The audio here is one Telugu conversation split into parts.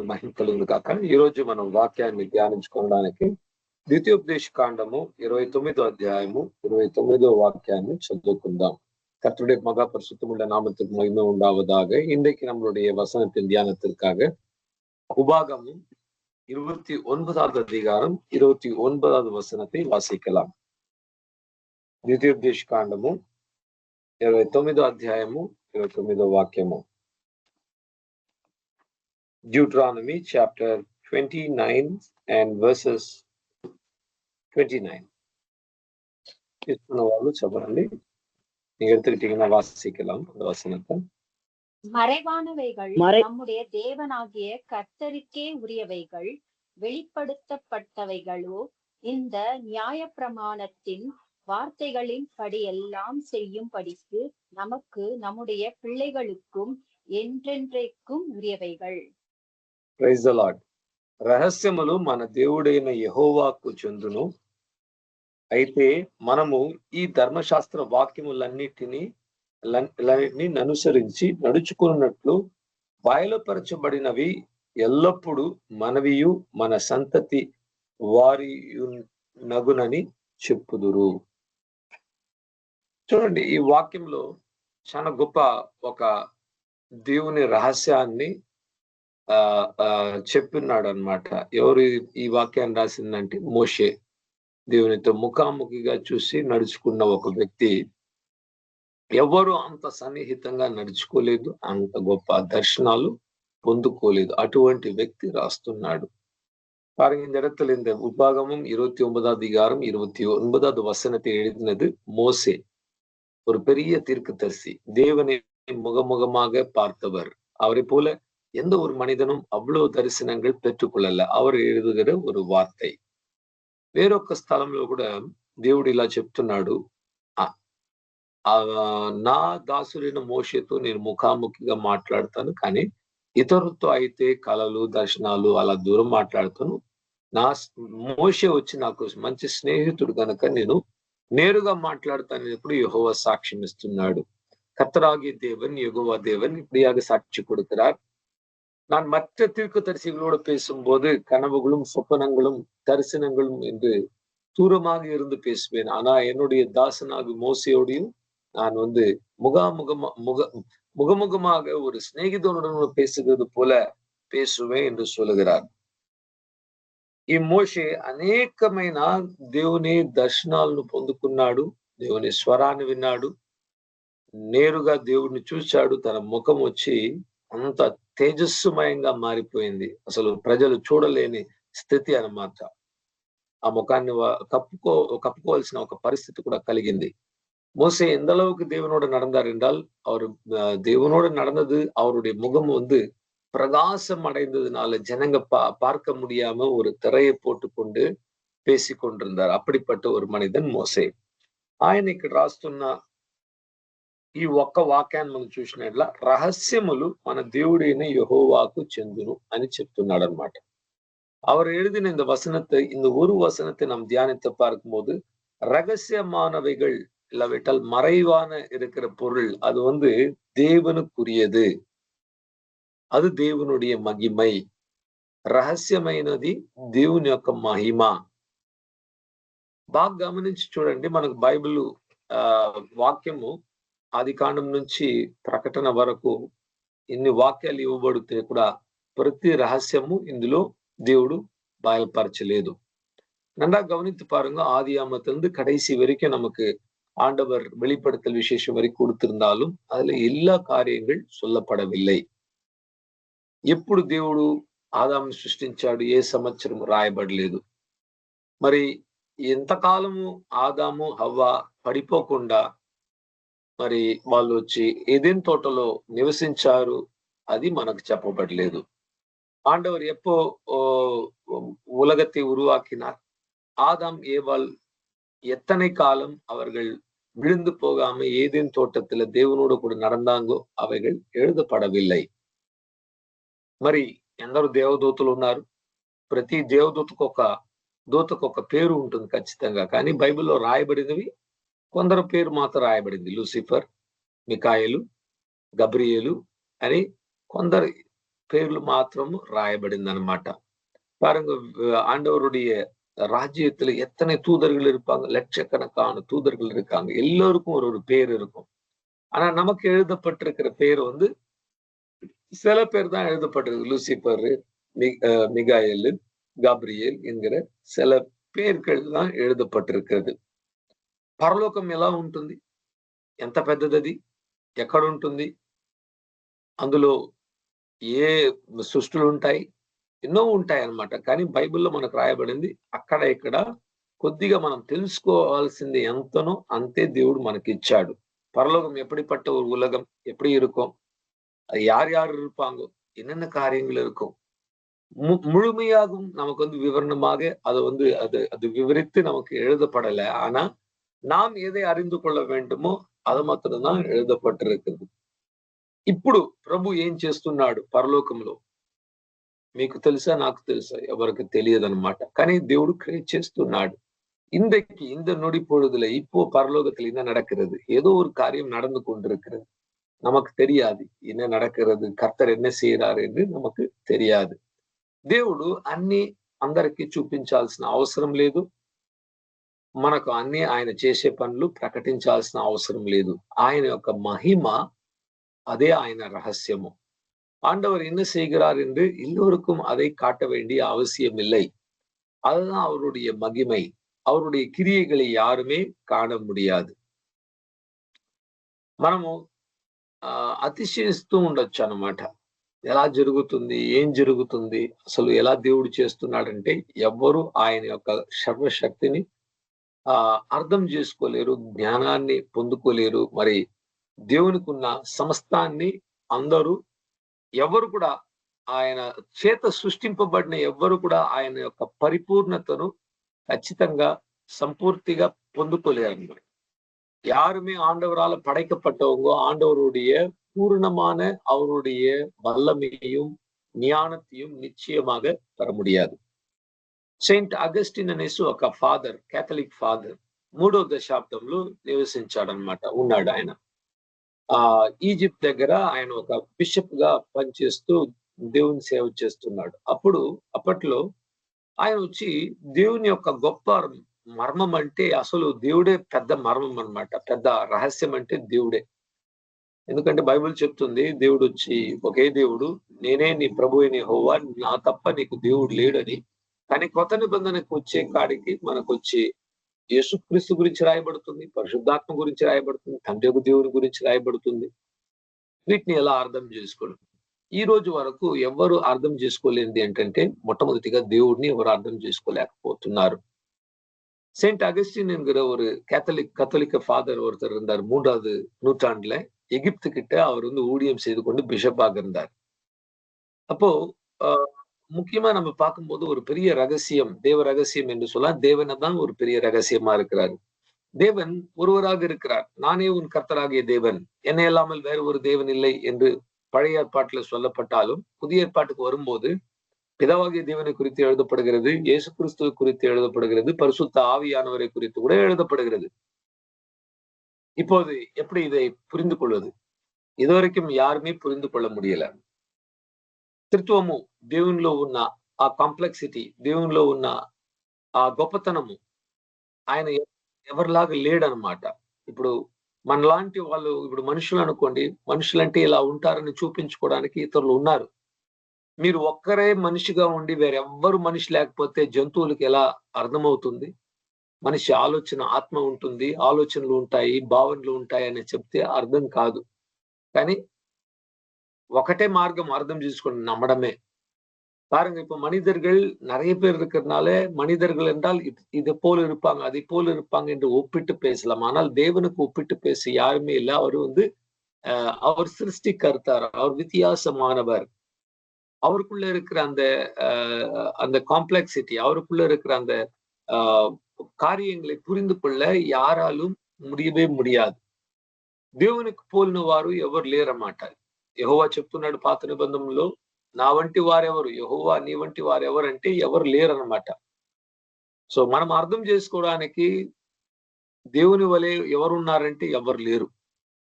మహిమ కలుగును కాక. ఈ రోజు మనం వాక్యాన్ని ధ్యానించుకోవడానికి ద్వితీయోపదేశ కాండము 29వ అధ్యాయము 29వ వాక్యాన్ని చదువుకుందాం. கர்த்தருடைய மகா பரிசுத்தமுள்ள நாமத்துக்கு மகிமை உண்டாவதாக. இன்றைக்கு நம்மளுடைய வசனத்தின் தியானத்திற்காக உபாகமும் 29வது அதிகாரம் 29வது వచనத்தை వాసిக்கலாம். ద్వితీయోపదేశ కాండము 29వ అధ్యాయము 29వ వాక్యము. Deuteronomy chapter 29 and verses 29. వాళ్ళు చెప్పండి. நீங்க எடுத்துக்கிட்டீங்கன்னா வாசிக்கலாம் அந்த வசனத்தை. மறைவானவைகள் நம்முடைய தேவனாகிய கர்த்தருக்கே உரியவைகள், வெளிப்படுத்தப்பட்டவைகளோ இந்த நியாயப்பிரமாணத்தின் வார்த்தைகளின் படியெல்லாம் செய்யும்படிக்கு நமக்கு நம்முடைய பிள்ளைகளுக்கும் என்றென்றைக்கும் உரியவைகள். Praise the Lord. రహస్యములు మన దేవుడైన యెహోవాకు చెందును. అయితే మనము ఈ ధర్మశాస్త్ర వాక్యములన్నిటిని అనుసరించి నడుచుకున్నట్లు బయలుపరచబడినవి ఎల్లప్పుడూ మనవియు మన సంతతి వారి నగునని చెప్పుదురు. చూడండి, ఈ వాక్యంలో చాలా గొప్ప ఒక దేవుని రహస్యాన్ని చెప్పినాడు అన్నమాట. ఎవరు ఈ వాక్యాన్ని రాసిందంటే మోషే. దేవునితో ముఖాముఖిగా చూసి నడుచుకున్న ఒక వ్యక్తి. ఎవరు అంత సన్నిహితంగా నడుచుకోలేదు, అంత గొప్ప దర్శనాలు పొందుకోలేదు. అటువంటి వ్యక్తి రాస్తున్నాడు. பாருங்க, இந்த இடத்துல இந்த உபாகமும் 29வது அதிகாரம் 29வது வசனத்தை எழுதினது மோசே. ஒரு பெரிய தீர்க்கதரிசி, தேவனை முகமுகமாக பார்த்தவர். அவரை போல எந்த ஒரு மனிதனும் అவ்வளவு దర్శనங்கள் పెట్టుకొల్లల. அவர் எழுதுகிற ஒரு వార్త. వేరొక స్థలంలో కూడా దేవుడు ఇలా చెప్తున్నాడు, నా దాసుడైన మోషేతో నేను ముఖాముఖిగా మాట్లాడతాను, కానీ ఇతరులతో అయితే కలలు దర్శనాలు అలా దూరం మాట్లాడతాను. నా మోషే వచ్చి నాకు మంచి స్నేహితుడు కనుక నేను నేరుగా మాట్లాడతాను. ఇప్పుడు యెహోవా సాక్ష్యం ఇస్తున్నాడు. கர்த்தராகிய தேவன் யெகோவா தேவன் இப்படியாக சாட்சி கொடுக்கிறார். நான் மற்ற தீர்க்கதரிசிகளோடு பேசும்போது கனவுகளும் சொப்பனங்களும் தரிசனங்களும் என்று தூரமாக இருந்து பேசுவேன். ஆனா என்னுடைய தாசனாக மோசையோடையும் நான் முகமுகமாக ஒரு சிநேகிதனுடன் பேசுகிறது போல பேசுவேன் என்று சொல்லுகிறார். ఈ మోషే అనేకమైన దేవుని దర్శనాలను పొందుకున్నాడు, దేవుని స్వరాన్ని విన్నాడు, నేరుగా దేవుడిని చూశాడు. తన ముఖం వచ్చి అంత తేజస్సుమయంగా మారిపోయింది. అసలు ప్రజలు చూడలేని స్థితి అన్నమాట. ఆ ముఖాన్ని కప్పుకోవాల్సిన ఒక పరిస్థితి కూడా కలిగింది. மோசே எந்த அளவுக்கு தேவனோடு நடந்தார் என்றால், அவர் தேவனோடு நடந்தது, அவருடைய முகம் பிரகாசம் அடைந்ததுனால ஜனங்க பார்க்க முடியாம ஒரு திரையை போட்டுக்கொண்டு பேசி கொண்டிருந்தார். அப்படிப்பட்ட ஒரு మనిదన్ మోసే. ఆయన ఇక్కడ రాస్తున్న ఈ ఒక్క వాక్యాన్ని మనం చూసినట్ల రహస్యములు మన దేవుడైన యెహోవాకు చెందును అని చెప్తున్నాడు అన్నమాట. அவர் எழுதின இந்த வசனத்தை, இந்த ஒரு வசனத்தை நாம் தியானித்து பார்க்கும்போது, ரகசியமானவைகள் இல்லாவிட்டால் மறைவான இருக்கிற பொருள் அது தேவனுக்குரியது, అది దేవునుடைய మహిమై. రహస్యమైనది దేవుని యొక్క మహిమ. బాగా గమనించి చూడండి, మనకు బైబిల్ వాక్యము ఆది కాండం నుంచి ప్రకటన వరకు ఇన్ని వాక్యాలు ఇవ్వబడితే కూడా ప్రతి రహస్యము ఇందులో దేవుడు బయలుపరచలేదు. நன்றா கவனித்து பாருங்க, ஆதியாமத்திலிருந்து கடைசி வரைக்கும் நமக்கு ஆண்டவர் வெளிப்படுத்தல் விசேஷம் வரைக்கும் கொடுத்திருந்தாலும் அதுல எல்லா காரியங்கள் சொல்லப்படவில்லை. ఎప్పుడు దేవుడు ఆదాముని సృష్టించాడు, ఏ సంవత్సరం రాయబడలేదు. మరి ఎంతకాలము ఆదాము హవ్వ పడిపోకుండా మరి వాళ్ళు వచ్చి ఏదెన్ తోటలో నివసించారు, అది మనకు చెప్పబడలేదు. ஆண்டவர் எப்போ உலகத்தை உருவாக்கினார், ஆதாம் ஏவாள் எத்தனை காலம் அவர்கள் விழுந்து போகாம ஏதேன் தோட்டத்துல దేవునోடு கூட நடந்தாங்கோ அவைகள் எழுதப்படவில்லை. మరి ఎందరో దేవదూతలు ఉన్నారు. ప్రతి దేవదూతకు ఒక పేరు ఉంటుంది ఖచ్చితంగా. కానీ బైబిల్లో రాయబడినవి కొందరు పేరు మాత్రం రాయబడింది. లూసిఫర్, మికాయేలు, గబ్రియేలు అని కొందరు பேர்లు మాత్రం రాయబడింది అనమాట. பாருங்க, ஆண்டவருடைய ராஜ்யத்துல எத்தனை தூதர்கள் இருப்பாங்க, லட்சக்கணக்கான தூதர்கள் இருக்காங்க, எல்லோருக்கும் ஒரு ஒரு பேர் இருக்கும். ஆனா நமக்கு எழுதப்பட்டிருக்கிற பேர் வந்து சில பேர் தான் எழுதப்பட்டிருக்கு. லூசிபர், மிகாயேல், గాబ్రియేల్ என்கிற சில పేர்கள் தான் எழுதப்பட்டிருக்கிறது. పరలోకం ఎలా ఉంటుంది, ఎంత పెద్దదది, ఎక్కడ ఉంటుంది, అందులో ఏ సృష్టులు ఉంటాయి, ఎన్నో ఉంటాయి అన్నమాట. కానీ బైబిల్లో మనకు రాయబడింది అక్కడ ఇక్కడ కొద్దిగా మనం తెలుసుకోవాల్సింది ఎంతనో అంతే దేవుడు మనకిచ్చాడు. பரலோகம் எப்படிப்பட்ட ஒரு உலகம், எப்படி இருக்கும், அது யார் யார் இருப்பாங்க, என்னென்ன காரியங்கள் இருக்கும், முழுமையாகவும் நமக்கு வந்து விவரணமாக அது வந்து அது அது விவரித்து நமக்கு எழுதப்படல. ஆனா நாம் எதை அறிந்து கொள்ள வேண்டுமோ அது మాత్రమే எழுதப்பட்டிருக்கிறது. ఇప్పుడు ప్రభు ఏం చేస్తున్నాడు పరలోకంలో, మీకు తెలుసా, నాకు తెలుసా, ఎవరికి తెలియదన్నమాట. కానీ దేవుడు క్రియేట్ చేస్తున్నాడు. இன்றைக்கு இந்த நொடி பொழுதுல இப்போ பரலோகத்துல என்ன நடக்கிறது, ஏதோ ஒரு காரியம் நடந்து கொண்டிருக்கிறது. நமக்கு தெரியாது என்ன நடக்கிறது, கர்த்தர் என்ன செய்யறாரு என்று நமக்கு தெரியாது. దేవుడు అన్ని అందరికీ చూపించాల్సిన అవసరం లేదు. మనకు అన్ని ఆయన చేసే పనులు ప్రకటించాల్సిన అవసరం లేదు. ఆయన యొక్క మహిమ அதே ఆయన ரகசியமும். ஆண்டவர் என்ன செய்கிறார் என்று எல்லோருக்கும் அதை காட்ட வேண்டிய அவசியம் இல்லை. அதுதான் அவருடைய மகிமை. அவருடைய கிரியைகளை யாருமே காண முடியாது. మనము అతిశయిస్తూ ఉండొచ్చు అన్నమాట. ఎలా జరుగుతుంది, ఏం జరుగుతుంది, అసలు ఎలా దేవుడు చేస్తున్నాడంటే ఎవ్వరూ ఆయన యొక్క సర్వశక్తిని అర్థం చేసుకోలేరు, జ్ఞానాన్ని పొందుకోలేరు. మరి దేవునికి ఉన్న సమస్తాన్ని అందరూ ఎవరు కూడా ఆయన చేత సృష్టింపబడిన ఎవ్వరు కూడా ఆయన యొక్క పరిపూర్ణతను ఖచ్చితంగా సంపూర్తిగా పొందుకోలేరు. யாருமே ஆண்டவரால படைக்கப்பட்டவங்க ஆண்டவருடைய பூரணமான அவருடைய வல்லமையையும் ஞானத்தையும் நிச்சயமாக பெற முடியாது. సెయింట్ అగస్టిన్ అనేసి ఒక ఫాదర్, కేథలిక్ ఫాదర్, 3వ దశాబ్దంలో నివసించాడనమాట, ఉన్నాడు ఆయన. ఈజిప్ట్ దగ్గర ఆయన ఒక బిషప్ గా పనిచేస్తూ దేవుని సేవ చేస్తున్నాడు. అప్పట్లో ఆయన వచ్చి దేవుని యొక్క గొప్ప మర్మం అంటే అసలు దేవుడే పెద్ద మర్మం అన్నమాట, పెద్ద రహస్యం అంటే దేవుడే. ఎందుకంటే బైబిల్ చెప్తుంది దేవుడు వచ్చి ఒకే దేవుడు, నేనే నీ ప్రభు అయిన యెహోవా, నా తప్ప నీకు దేవుడు లేడని. కానీ కొత్త నిబంధనకు వచ్చే కాడికి మనకు వచ్చి యేసుక్రీస్తు గురించి రాయబడుతుంది, పరిశుద్ధాత్మ గురించి రాయబడుతుంది, తండ్రి దేవుని గురించి రాయబడుతుంది. వీటిని ఎలా అర్థం చేసుకోవడం, ఈ రోజు వరకు ఎవరు అర్థం చేసుకోలేనిది ఏంటంటే మొట్టమొదటిగా దేవుడిని ఎవరు అర్థం చేసుకోలేకపోతున్నారు. செயின்ட் அகஸ்டின் என்கிற ஒரு கத்தோலிக்க ஃபாதர் ஒருத்தர் இருந்தார். 3வது நூற்றாண்டுல எகிப்து கிட்ட அவர் வந்து ஊழியம் செய்து கொண்டு பிஷப்பாக இருந்தார். அப்போ முக்கியமா நம்ம பார்க்கும்போது ஒரு பெரிய ரகசியம், தேவ ரகசியம் என்று சொல்லலாம். தேவனை தான் ஒரு பெரிய ரகசியமா இருக்கிறார். தேவன் ஒருவராக இருக்கிறார். நானே உன் கர்த்தராகிய தேவன், என்னை இல்லாமல் வேறு ஒரு தேவன் இல்லை என்று பழைய ஏற்பாட்டுல சொல்லப்பட்டாலும் புதிய ஏற்பாட்டுக்கு வரும்போது பிதாவாகிய தேவனை குறித்து எழுதப்படுகிறது, இயேசு கிறிஸ்துவை குறித்து எழுதப்படுகிறது, பரிசுத்த ஆவியானவரை குறித்து கூட எழுதப்படுகிறது. இப்போது எப்படி இதை புரிந்து கொள்வது? இதுவரைக்கும் யாருமே புரிந்து கொள்ள முடியல. త్రిత్వము, దేవునిలో ఉన్న ఆ కాంప్లెక్సిటీ, దేవునిలో ఉన్న ఆ గొప్పతనము, ఆయన ఎవరిలాగా లేడనమాట. ఇప్పుడు మనలాంటి వాళ్ళు, ఇప్పుడు మనుషులు అనుకోండి, మనుషులంటే ఇలా ఉంటారని చూపించుకోవడానికి ఇతరులు ఉన్నారు. మీరు ఒక్కరే మనిషిగా ఉండి వేరెవ్వరు మనిషి లేకపోతే జంతువులకు ఎలా అర్థమవుతుంది? మనిషి ఆలోచన, ఆత్మ ఉంటుంది, ఆలోచనలు ఉంటాయి, భావనలు ఉంటాయి అని చెప్తే అర్థం కాదు. కానీ ఒకటే మార్గం అర్థం చేసుకోండి, నమ్మడమే. பாருங்க, இப்ப மனிதர்கள் நிறைய பேர் இருக்கிறதுனால மனிதர்கள் என்றால் இது போல இருப்பாங்க, அதை போல இருப்பாங்க என்று ஒப்பிட்டு பேசலாம். ஆனால் தேவனுக்கு ஒப்பிட்டு பேச யாருமே இல்லை. அவர் வந்து அவர் சிருஷ்டிகர்த்தார், அவர் வித்தியாசமானவர். அவருக்குள்ள இருக்கிற அந்த காம்ப்ளெக்சிட்டி, அவருக்குள்ள இருக்கிற அந்த కార్యங்களை పురిందు కొల్ల యారాலும் முடியவே முடியாது. దేవునికి పోలిన వారు ఎవరు లేరన్నమాట. యెహోవా చెప్తున్నాడు పాత నిబంధనలో, నా వంటి వారెవరు, యెహోవా నీ వంటి వారెవరంటే ఎవరు లేరన్నమాట. సో మనం అర్థం చేసుకోవడానికి దేవుని వలె ఎవరు ఉన్నారంటే ఎవరు లేరు.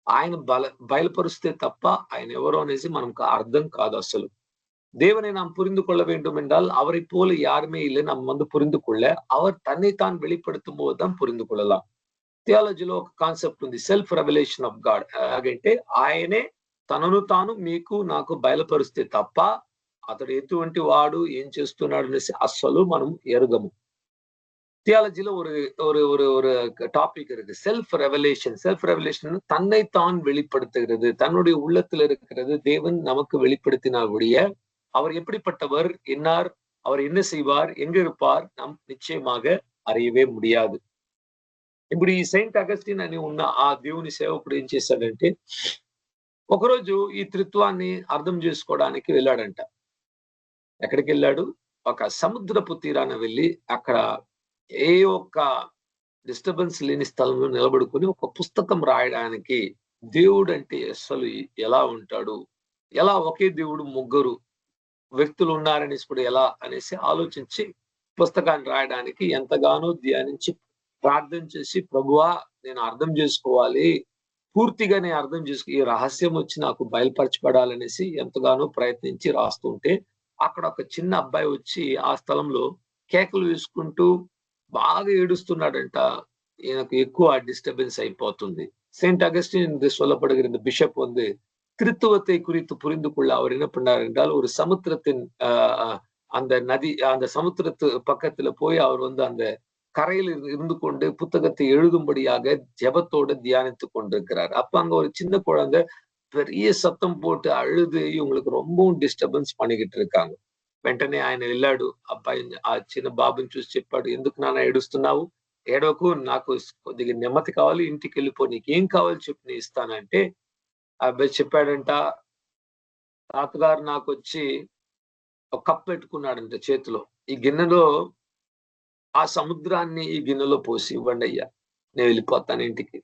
ఆయన బయలుపరిస్తే తప్ప ఆయన ఎవరు అనేసి మనకు అర్థం కాదు అసలు. தேவனை நாம் புரிந்து கொள்ள வேண்டும் என்றால் அவரை போல யாருமே இல்லை நம்ம வந்து புரிந்து கொள்ள. அவர் தன்னைத்தான் வெளிப்படுத்தும் போதுதான் புரிந்து కొள்ளலாம். థియాలజీలో ఒక కాన్సెప్ట్ ఉంది, సెల్ఫ్ రెవల్యూషన్ ఆఫ్ గాడ్. అంటే ఆయనే తనను తాను మీకు నాకు బయలుపరిస్తే తప్ప అతడు ఎటువంటి వాడు ఏం చేస్తున్నాడు అనేసి అస్సలు మనం ఎరుగము. தியாலஜில ஒரு ஒரு ஒரு ஒரு டாபிக் இருக்கு, செல்ஃப் ரெவலேஷன். செல்ஃப் ரெவலேஷன் தன்னைத்தான் வெளிப்படுத்துகிறது, தன்னுடைய உள்ளத்துல இருக்கிறது தேவன் நமக்கு வெளிப்படுத்தினாவுடைய அவர் எப்படிப்பட்டவர், என்னார், அவர் என்ன செய்வார், எங்க இருப்பார், நாம் నిశ్చయமாக அறியவே முடியாது. ఇప్పుడు ఈ సెయింట్ అగస్టిన్ అని ఉన్న ఆ దేవుని సేవకుడు ఏం చేశాడంటే, ఒకరోజు ఈ త్రిత్వాన్ని అర్థం చేసుకోవడానికి వెళ్ళాడంట. ఎక్కడికి వెళ్ళాడు? ఒక సముద్రపు తీరాన వెళ్ళి అక్కడ ఏ ఒక్క డిస్టర్బెన్స్ లేని స్థలంలో నిలబడుకుని ఒక పుస్తకం రాయడానికి దేవుడు అంటే అసలు ఎలా ఉంటాడు, ఎలా ఒకే దేవుడు ముగ్గురు వ్యక్తులు ఉన్నారనేసి కూడా ఎలా అనేసి ఆలోచించి పుస్తకాన్ని రాయడానికి ఎంతగానో ధ్యానించి ప్రార్థన చేసి, ప్రభువా నేను అర్థం చేసుకోవాలి, పూర్తిగా నేను అర్థం చేసుకో, ఈ రహస్యం వచ్చి నాకు బయలుపరచబడాలనేసి ఎంతగానో ప్రయత్నించి రాస్తుంటే అక్కడ ఒక చిన్న అబ్బాయి వచ్చి ఆ స్థలంలో కేకలు వేసుకుంటూ బాగా ఏడుస్తున్నాడంట. எனக்கு ఎక్కువ டிஸ்டர்பன்ஸ் అయిపోతుంది. செயின்ட் அகஸ்டின் என்று சொல்லப்படுகிற இந்த பிஷப் வந்து கிறித்துவத்தை குறித்து புரிந்து கொள்ள அவர் என்ன பண்ணார் என்றால், ஒரு சமுத்திரத்தின் அந்த நதி, அந்த சமுத்திரத்து பக்கத்துல போய் அவர் வந்து அந்த கரையில் இருந்து கொண்டு புத்தகத்தை எழுதும்படியாக ஜெபத்தோட தியானித்துக் கொண்டிருக்கிறார். அப்ப அங்க ஒரு சின்ன குழந்தை பெரிய సత్తం పోட்டு అழுது ఇవங்களுக்கு ரொம்பவும் డిస్టర్బెన్స్ பண்ணிக்கிட்டு இருக்காங்க. వెంటనే ఆయన వెళ్ళాడు, అబ్బాయి ఆ చిన్న బాబుని చూసి చెప్పాడు, ఎందుకు నాన్న ఏడుస్తున్నావు, ఏడవకు, నాకు కొద్దిగా నెమ్మది కావాలి, ఇంటికి వెళ్ళిపో, నీకేం కావాలి చెప్పు నేను ఇస్తానంటే ఆ అబ్బాయి చెప్పాడంట, తాతగారు నాకు వచ్చి ఒక కప్పు పెట్టుకున్నాడంట చేతిలో, ఈ గిన్నెలో ఆ సముద్రాన్ని ఈ గిన్నెలో పోసి ఇవ్వండి అయ్యా, నేను వెళ్ళిపోతాను ఇంటికి,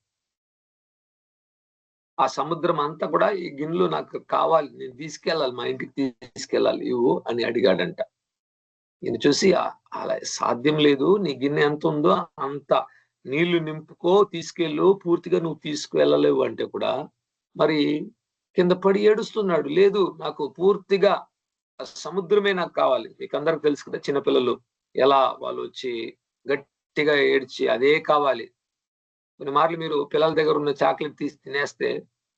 ఆ సముద్రం అంతా కూడా ఈ గిన్నెలో నాకు కావాలి, నేను తీసుకెళ్ళాలి, మా ఇంటికి తీసుకెళ్ళాలి, ఇవ్వు అని అడిగాడంట. ఈయన చూసి అలా సాధ్యం లేదు, నీ గిన్నె ఎంత ఉందో అంత నీళ్లు నింపుకో, తీసుకెళ్ళు, పూర్తిగా నువ్వు తీసుకువెళ్ళలేవు అంటే కూడా మరి కింద పడి ఏడుస్తున్నాడు. లేదు, నాకు పూర్తిగా సముద్రమే నాకు కావాలి. మీకు అందరికి తెలుసు కదా, చిన్నపిల్లలు ఎలా వాళ్ళు వచ్చి గట్టిగా ఏడ్చి అదే కావాలి. కొన్ని మార్లు మీరు పిల్లల దగ్గర ఉన్న చాక్లెట్ తీసి తినేస్తే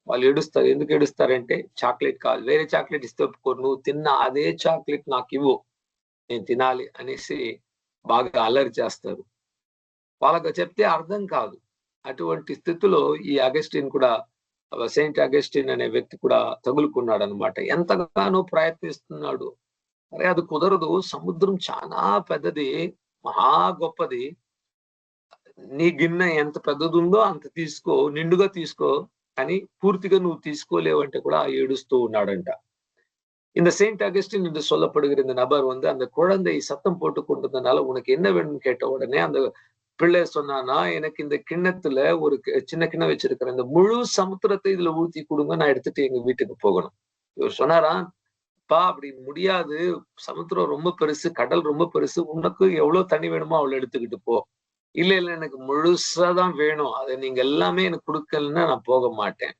వాళ్ళు ఏడుస్తారు. ఎందుకు ఏడుస్తారంటే, చాక్లెట్ కావాలి, వేరే చాక్లెట్ ఇస్తే ఒప్పుకోరు, నువ్వు తిన్న అదే చాక్లెట్ నాకు ఇవ్వు, నేను తినాలి అనేసి బాగా అల్లరి చేస్తారు. వాళ్ళకు చెప్తే అర్థం కాదు. అటువంటి స్థితిలో ఈ అగస్టిన్ కూడా, సెయింట్ అగస్టిన్ అనే వ్యక్తి కూడా తగులుకున్నాడు అనమాట. ఎంతగానో ప్రయత్నిస్తున్నాడు, అరే అది కుదరదు, సముద్రం చాలా పెద్దది, మహా గొప్పది, నీ గిన్నె ఎంత పెద్దది ఉందో అంత తీసుకో, నిండుగా తీసుకో, అని పూర్తిగా నువ్వు తీసుకోలేవంటే కూడా ఏడుస్తూ ఉన్నాడంట. இந்த செயின்ட் அகஸ்டின் என்று சொல்லப்படுகிற இந்த நபர் வந்து அந்த குழந்தை சத்தம் போட்டு கொண்டிருந்தனால உனக்கு என்ன வேணும்னு கேட்ட உடனே அந்த பிள்ளை சொன்னானா, எனக்கு இந்த கிண்ணத்துல ஒரு சின்ன கிண்ணம் வச்சிருக்கிறேன், இந்த முழு சமுத்திரத்தை இதுல ஊத்தி கொடுங்க, நான் எடுத்துட்டு எங்க வீட்டுக்கு போகணும். இவர் சொன்னாரா, பா அப்படி முடியாது, சமுத்திரம் ரொம்ப பெருசு, கடல் ரொம்ப பெருசு, உனக்கு எவ்வளவு தண்ணி வேணுமோ அவ்வளவு எடுத்துக்கிட்டு போ. இல்ல இல்ல எனக்கு முழுசாதான் வேணும், அதை நீங்க எல்லாமே எனக்கு கொடுக்கலன்னா நான் போக மாட்டேன்.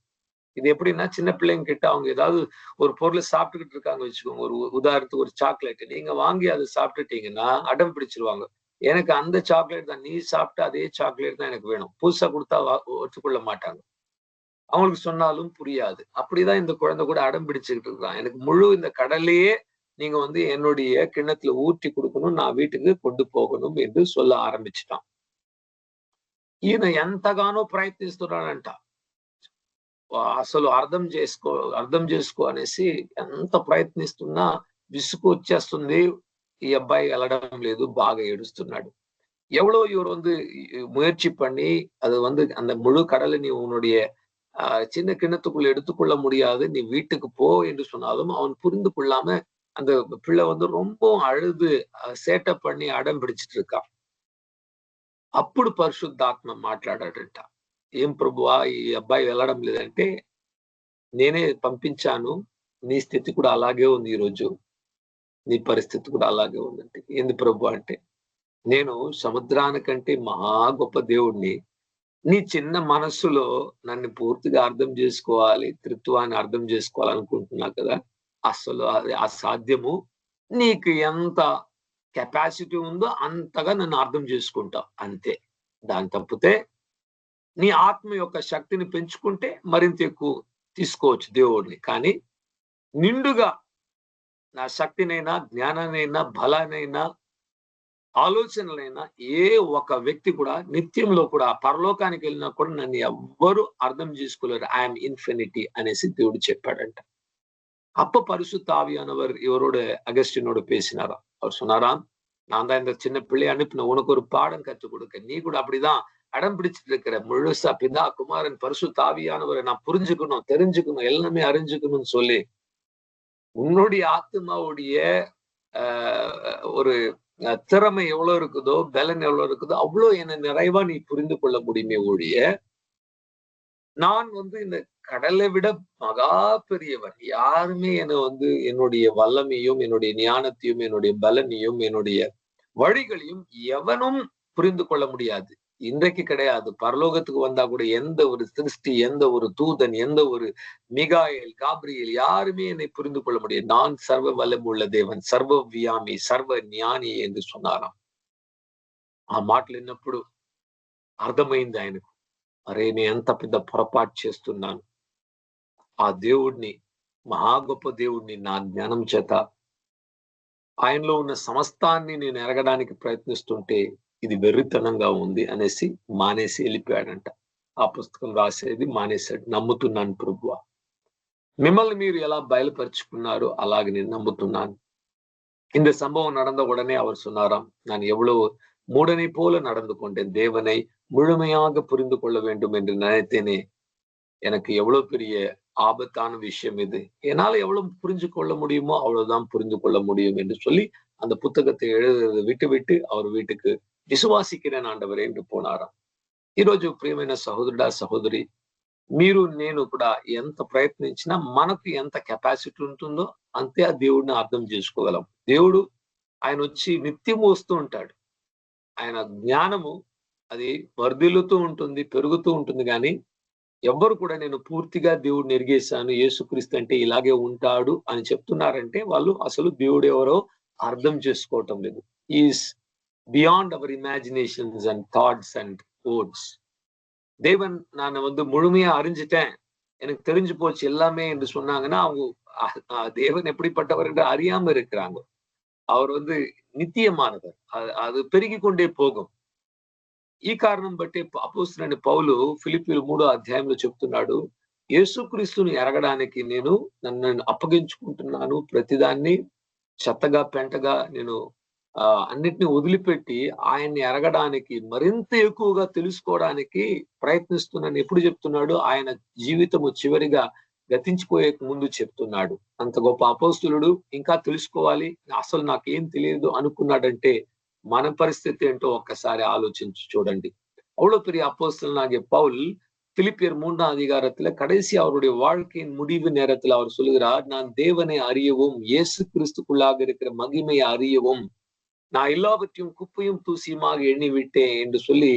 இது எப்படின்னா, சின்ன பிள்ளைங்க கிட்ட அவங்க ஏதாவது ஒரு பொருளை சாப்பிட்டுக்கிட்டு இருக்காங்க வச்சுக்கோங்க, ஒரு உதாரணத்துக்கு ஒரு சாக்லேட் நீங்க வாங்கி அதை சாப்பிட்டுட்டீங்கன்னா அடம் பிடிச்சிருவாங்க, எனக்கு அந்த சாக்லேட் தான், நீ சாப்பிட்ட அதே சாக்லேட் தான் எனக்கு வேணும், புதுசா கொடுத்தா ஒத்துக்கொள்ள மாட்டாங்க, அவங்களுக்கு சொன்னாலும் புரியாது. அப்படிதான் இந்த குழந்தை கூட அடம் பிடிச்சுக்கிட்டு இருக்கான், எனக்கு முழு இந்த கடலையே நீங்க வந்து என்னுடைய கிண்ணத்துல ஊற்றி கொடுக்கணும், நான் வீட்டுக்கு கொண்டு போகணும் என்று சொல்ல ఆరంభించాం. ఈయన ఎంతగానో ప్రయత్నిస్తున్నాడంట, అసలు అర్థం చేసుకో అనేసి ఎంత ప్రయత్నిస్తున్నా విసుగు వచ్చేస్తుంది, ఈ అబ్బాయి వెళ్ళడం లేదు, బాగా ఏడుస్తున్నాడు. எவ்வளோ இவர் வந்து முயற்சி பண்ணி அது வந்து அந்த முழு கடலை நீ உன்னுடைய சின்ன கிண்ணத்துக்குள்ள எடுத்துக்கொள்ள முடியாது, நீ வீட்டுக்கு போ என்று சொன்னாலும் அவன் புரிந்து கொள்ளாம அந்த பிள்ளை வந்து ரொம்ப அழுது சேட்டை பண்ணி அடம் பிடிச்சிட்டு இருக்கான். అప్పుడు పరిశుద్ధాత్మ మాట్లాడాడంట, ఏం ప్రభువా ఈ అబ్బాయి వెళ్ళడం లేదంటే, నేనే పంపించాను, నీ స్థితి కూడా అలాగే ఉంది, ఈరోజు నీ పరిస్థితి కూడా అలాగే ఉందంటే, ఏంది ప్రభు అంటే, నేను సముద్రానికంటే మహా గొప్ప దేవుడిని, నీ చిన్న మనస్సులో నన్ను పూర్తిగా అర్థం చేసుకోవాలి, త్రిత్వాన్ని అర్థం చేసుకోవాలనుకుంటున్నా కదా, అసలు అది అసాధ్యము. నీకు ఎంత కెపాసిటీ ఉందో అంతగా నన్ను అర్థం చేసుకుంటావు అంతే. దాన్ని తప్పితే నీ ఆత్మ యొక్క శక్తిని పెంచుకుంటే మరింత ఎక్కువ తీసుకోవచ్చు దేవుడిని. కానీ నిండుగా నా శక్తినైనా, జ్ఞానాన్నైనా, బలాన్నైనా, ఆలోచనలైనా ఏ ఒక వ్యక్తి కూడా నిత్యంలో కూడా పరలోకానికి వెళ్ళినా కూడా నన్ను ఎవ్వరు అర్థం చేసుకోలేరు. ఐఎమ్ ఇన్ఫినిటీ అనేసి దేవుడు చెప్పాడంట. அப்ப பரிசுத்த ஆவியானவர் இவரோட அகஸ்டினோட பேசினாராம். அவர் சொன்னாராம், நான் தான் இந்த சின்ன பிள்ளையை அனுப்பினேன், உனக்கு ஒரு பாடம் கற்றுக் கொடுக்க. நீ கூட அப்படிதான் அடம் பிடிச்சிட்டு இருக்கிற. முழுசா பிதா, குமாரன், பரிசுத்த ஆவியானவரை நான் புரிஞ்சுக்கணும், தெரிஞ்சுக்கணும், எல்லாமே அறிஞ்சுக்கணும்னு சொல்லி உன்னுடைய ஆத்மாவுடைய ஒரு திறமை எவ்வளவு இருக்குதோ, பலன் எவ்வளவு இருக்குதோ அவ்வளவு என்னை நிறைவா நீ புரிந்து கொள்ள முடியுமே ஒழிய, நான் இந்த கடலை விட மகா பெரியவர். யாருமே என்னை என்னுடைய வல்லமையும், என்னுடைய ஞானத்தையும், என்னுடைய பலனையும், என்னுடைய வழிகளையும் எவனும் புரிந்து கொள்ள முடியாது. இன்றைக்கு கிடையாது. பரலோகத்துக்கு வந்தா கூட எந்த ஒரு சிருஷ்டி, எந்த ஒரு தூதன், எந்த ஒரு மிகாயேல், காபிரியேல் யாருமே என்னை புரிந்து கொள்ள முடியாது. நான் சர்வ வல்லமுள்ள தேவன், సర్వ వ్యామి, సర్వ జ్ఞాని என்று சொன்னாராம். ఆ మాటలు విన్నప్పుడు అర్థమైంది ఆయనకు, అరే నేను ఎంత పెద్ద పొరపాటు చేస్తున్నాను. ఆ దేవుడిని, మహా గొప్ప దేవుడిని నా జ్ఞానం చేత ఆయనలో ఉన్న సమస్తాన్ని నేను ఎరగడానికి ప్రయత్నిస్తుంటే ఇది వెర్రితనంగా ఉంది అనేసి మానేసి వెళ్ళిపోయాడంట. ఆ పుస్తకం రాసేది మానేశాడు. నమ్ముతున్నాను ప్రభువా, మిమ్మల్ని మీరు ఎలా బయలుపరుచుకున్నారో అలాగే నేను నమ్ముతున్నాను. இந்த சம்பவம் நடந்த உடனே அவர் சொன்னாராம், நான் எவ்வளவு மூடனை போல நடந்து கொண்டேன். தேவனை முழுமையாக புரிந்து கொள்ள வேண்டும் என்று நினைத்தேனே. எனக்கு எவ்வளவு பெரிய ஆபத்தான விஷயம் இது. என்னால எவ்வளவு புரிஞ்சு கொள்ள முடியுமோ அவ்வளவுதான் புரிந்து கொள்ள முடியும் என்று சொல்லி அந்த புத்தகத்தை எழுதுறதை விட்டு அவர் வீட்டுக்கு విశ్వాసిக்கிறேன் ఆండవరే என்று పోనారాం. ఈరోజు ప్రియమైన సహోదరుడా, సహోదరి, మీరు నేను కూడా ఎంత ప్రయత్నించినా మనకు ఎంత కెపాసిటీ ఉంటుందో అంతే ఆ దేవుడిని అర్థం చేసుకోగలం. దేవుడు ఆయన వచ్చి నిత్యం వస్తూ ఉంటాడు. ఆయన జ్ఞానము అది వర్ధిల్లుతూ ఉంటుంది, పెరుగుతూ ఉంటుంది. కానీ ఎవ్వరు కూడా నేను పూర్తిగా దేవుడిని ఎరిగేశాను, యేసుక్రీస్తు అంటే ఇలాగే ఉంటాడు అని చెప్తున్నారంటే వాళ్ళు అసలు దేవుడు ఎవరో అర్థం చేసుకోవటం లేదు. Is beyond our imaginations and thoughts and words. தேவன் நான் முழுமையா அறிஞ்சிட்டேன், எனக்கு தெரிஞ்சு போச்சு எல்லாமே என்று சொன்னாங்கன்னா அவங்க தேவன் எப்படிப்பட்டவர் என்று அறியாம இருக்கிறாங்க. அவர் நித்தியமானவர். அது பெருகி கொண்டே போகும். ఈ కారణం బట్టి అపోస్తలుడైన పౌలు ఫిలిప్పీయుల 3వ అధ్యాయంలో చెప్తున్నాడు, యేసుక్రీస్తుని ఎరగడానికి నేను నన్ను అప్పగించుకుంటున్నాను. ప్రతిదాన్ని చెత్తగా పెంటగా నేను అన్నిటిని వదిలిపెట్టి ఆయన్ని ఎరగడానికి, మరింత ఎక్కువగా తెలుసుకోవడానికి ప్రయత్నిస్తున్నాను. ఎప్పుడు చెప్తున్నాడు? ఆయన జీవితము చివరిగా గతించిపోయే ముందు చెప్తున్నాడు. అంత గొప్ప అపోస్తలుడు ఇంకా తెలుసుకోవాలి, అసలు నాకేం తెలియదు అనుకున్నాడంటే మన పరిస్థితి ఏంటో ఒక్కసారి ఆలోచించి చూడండి. அவ்வளவு பெரிய அப்போஸ்தலனாகிய பவுல் பிலிப்பியர் 3ஆம் அதிகாரத்துல கடைசி அவருடைய வாழ்க்கையின் முடிவு நேரத்துல அவர் சொல்லுகிறார், நான் தேவனை அறியவும் இயேசு கிறிஸ்துக்குள்ளாக இருக்கிற மகிமையை அறியவும் நான் எல்லாவற்றையும் குப்பையும் தூசியுமாக எண்ணி விட்டேன் என்று சொல்லி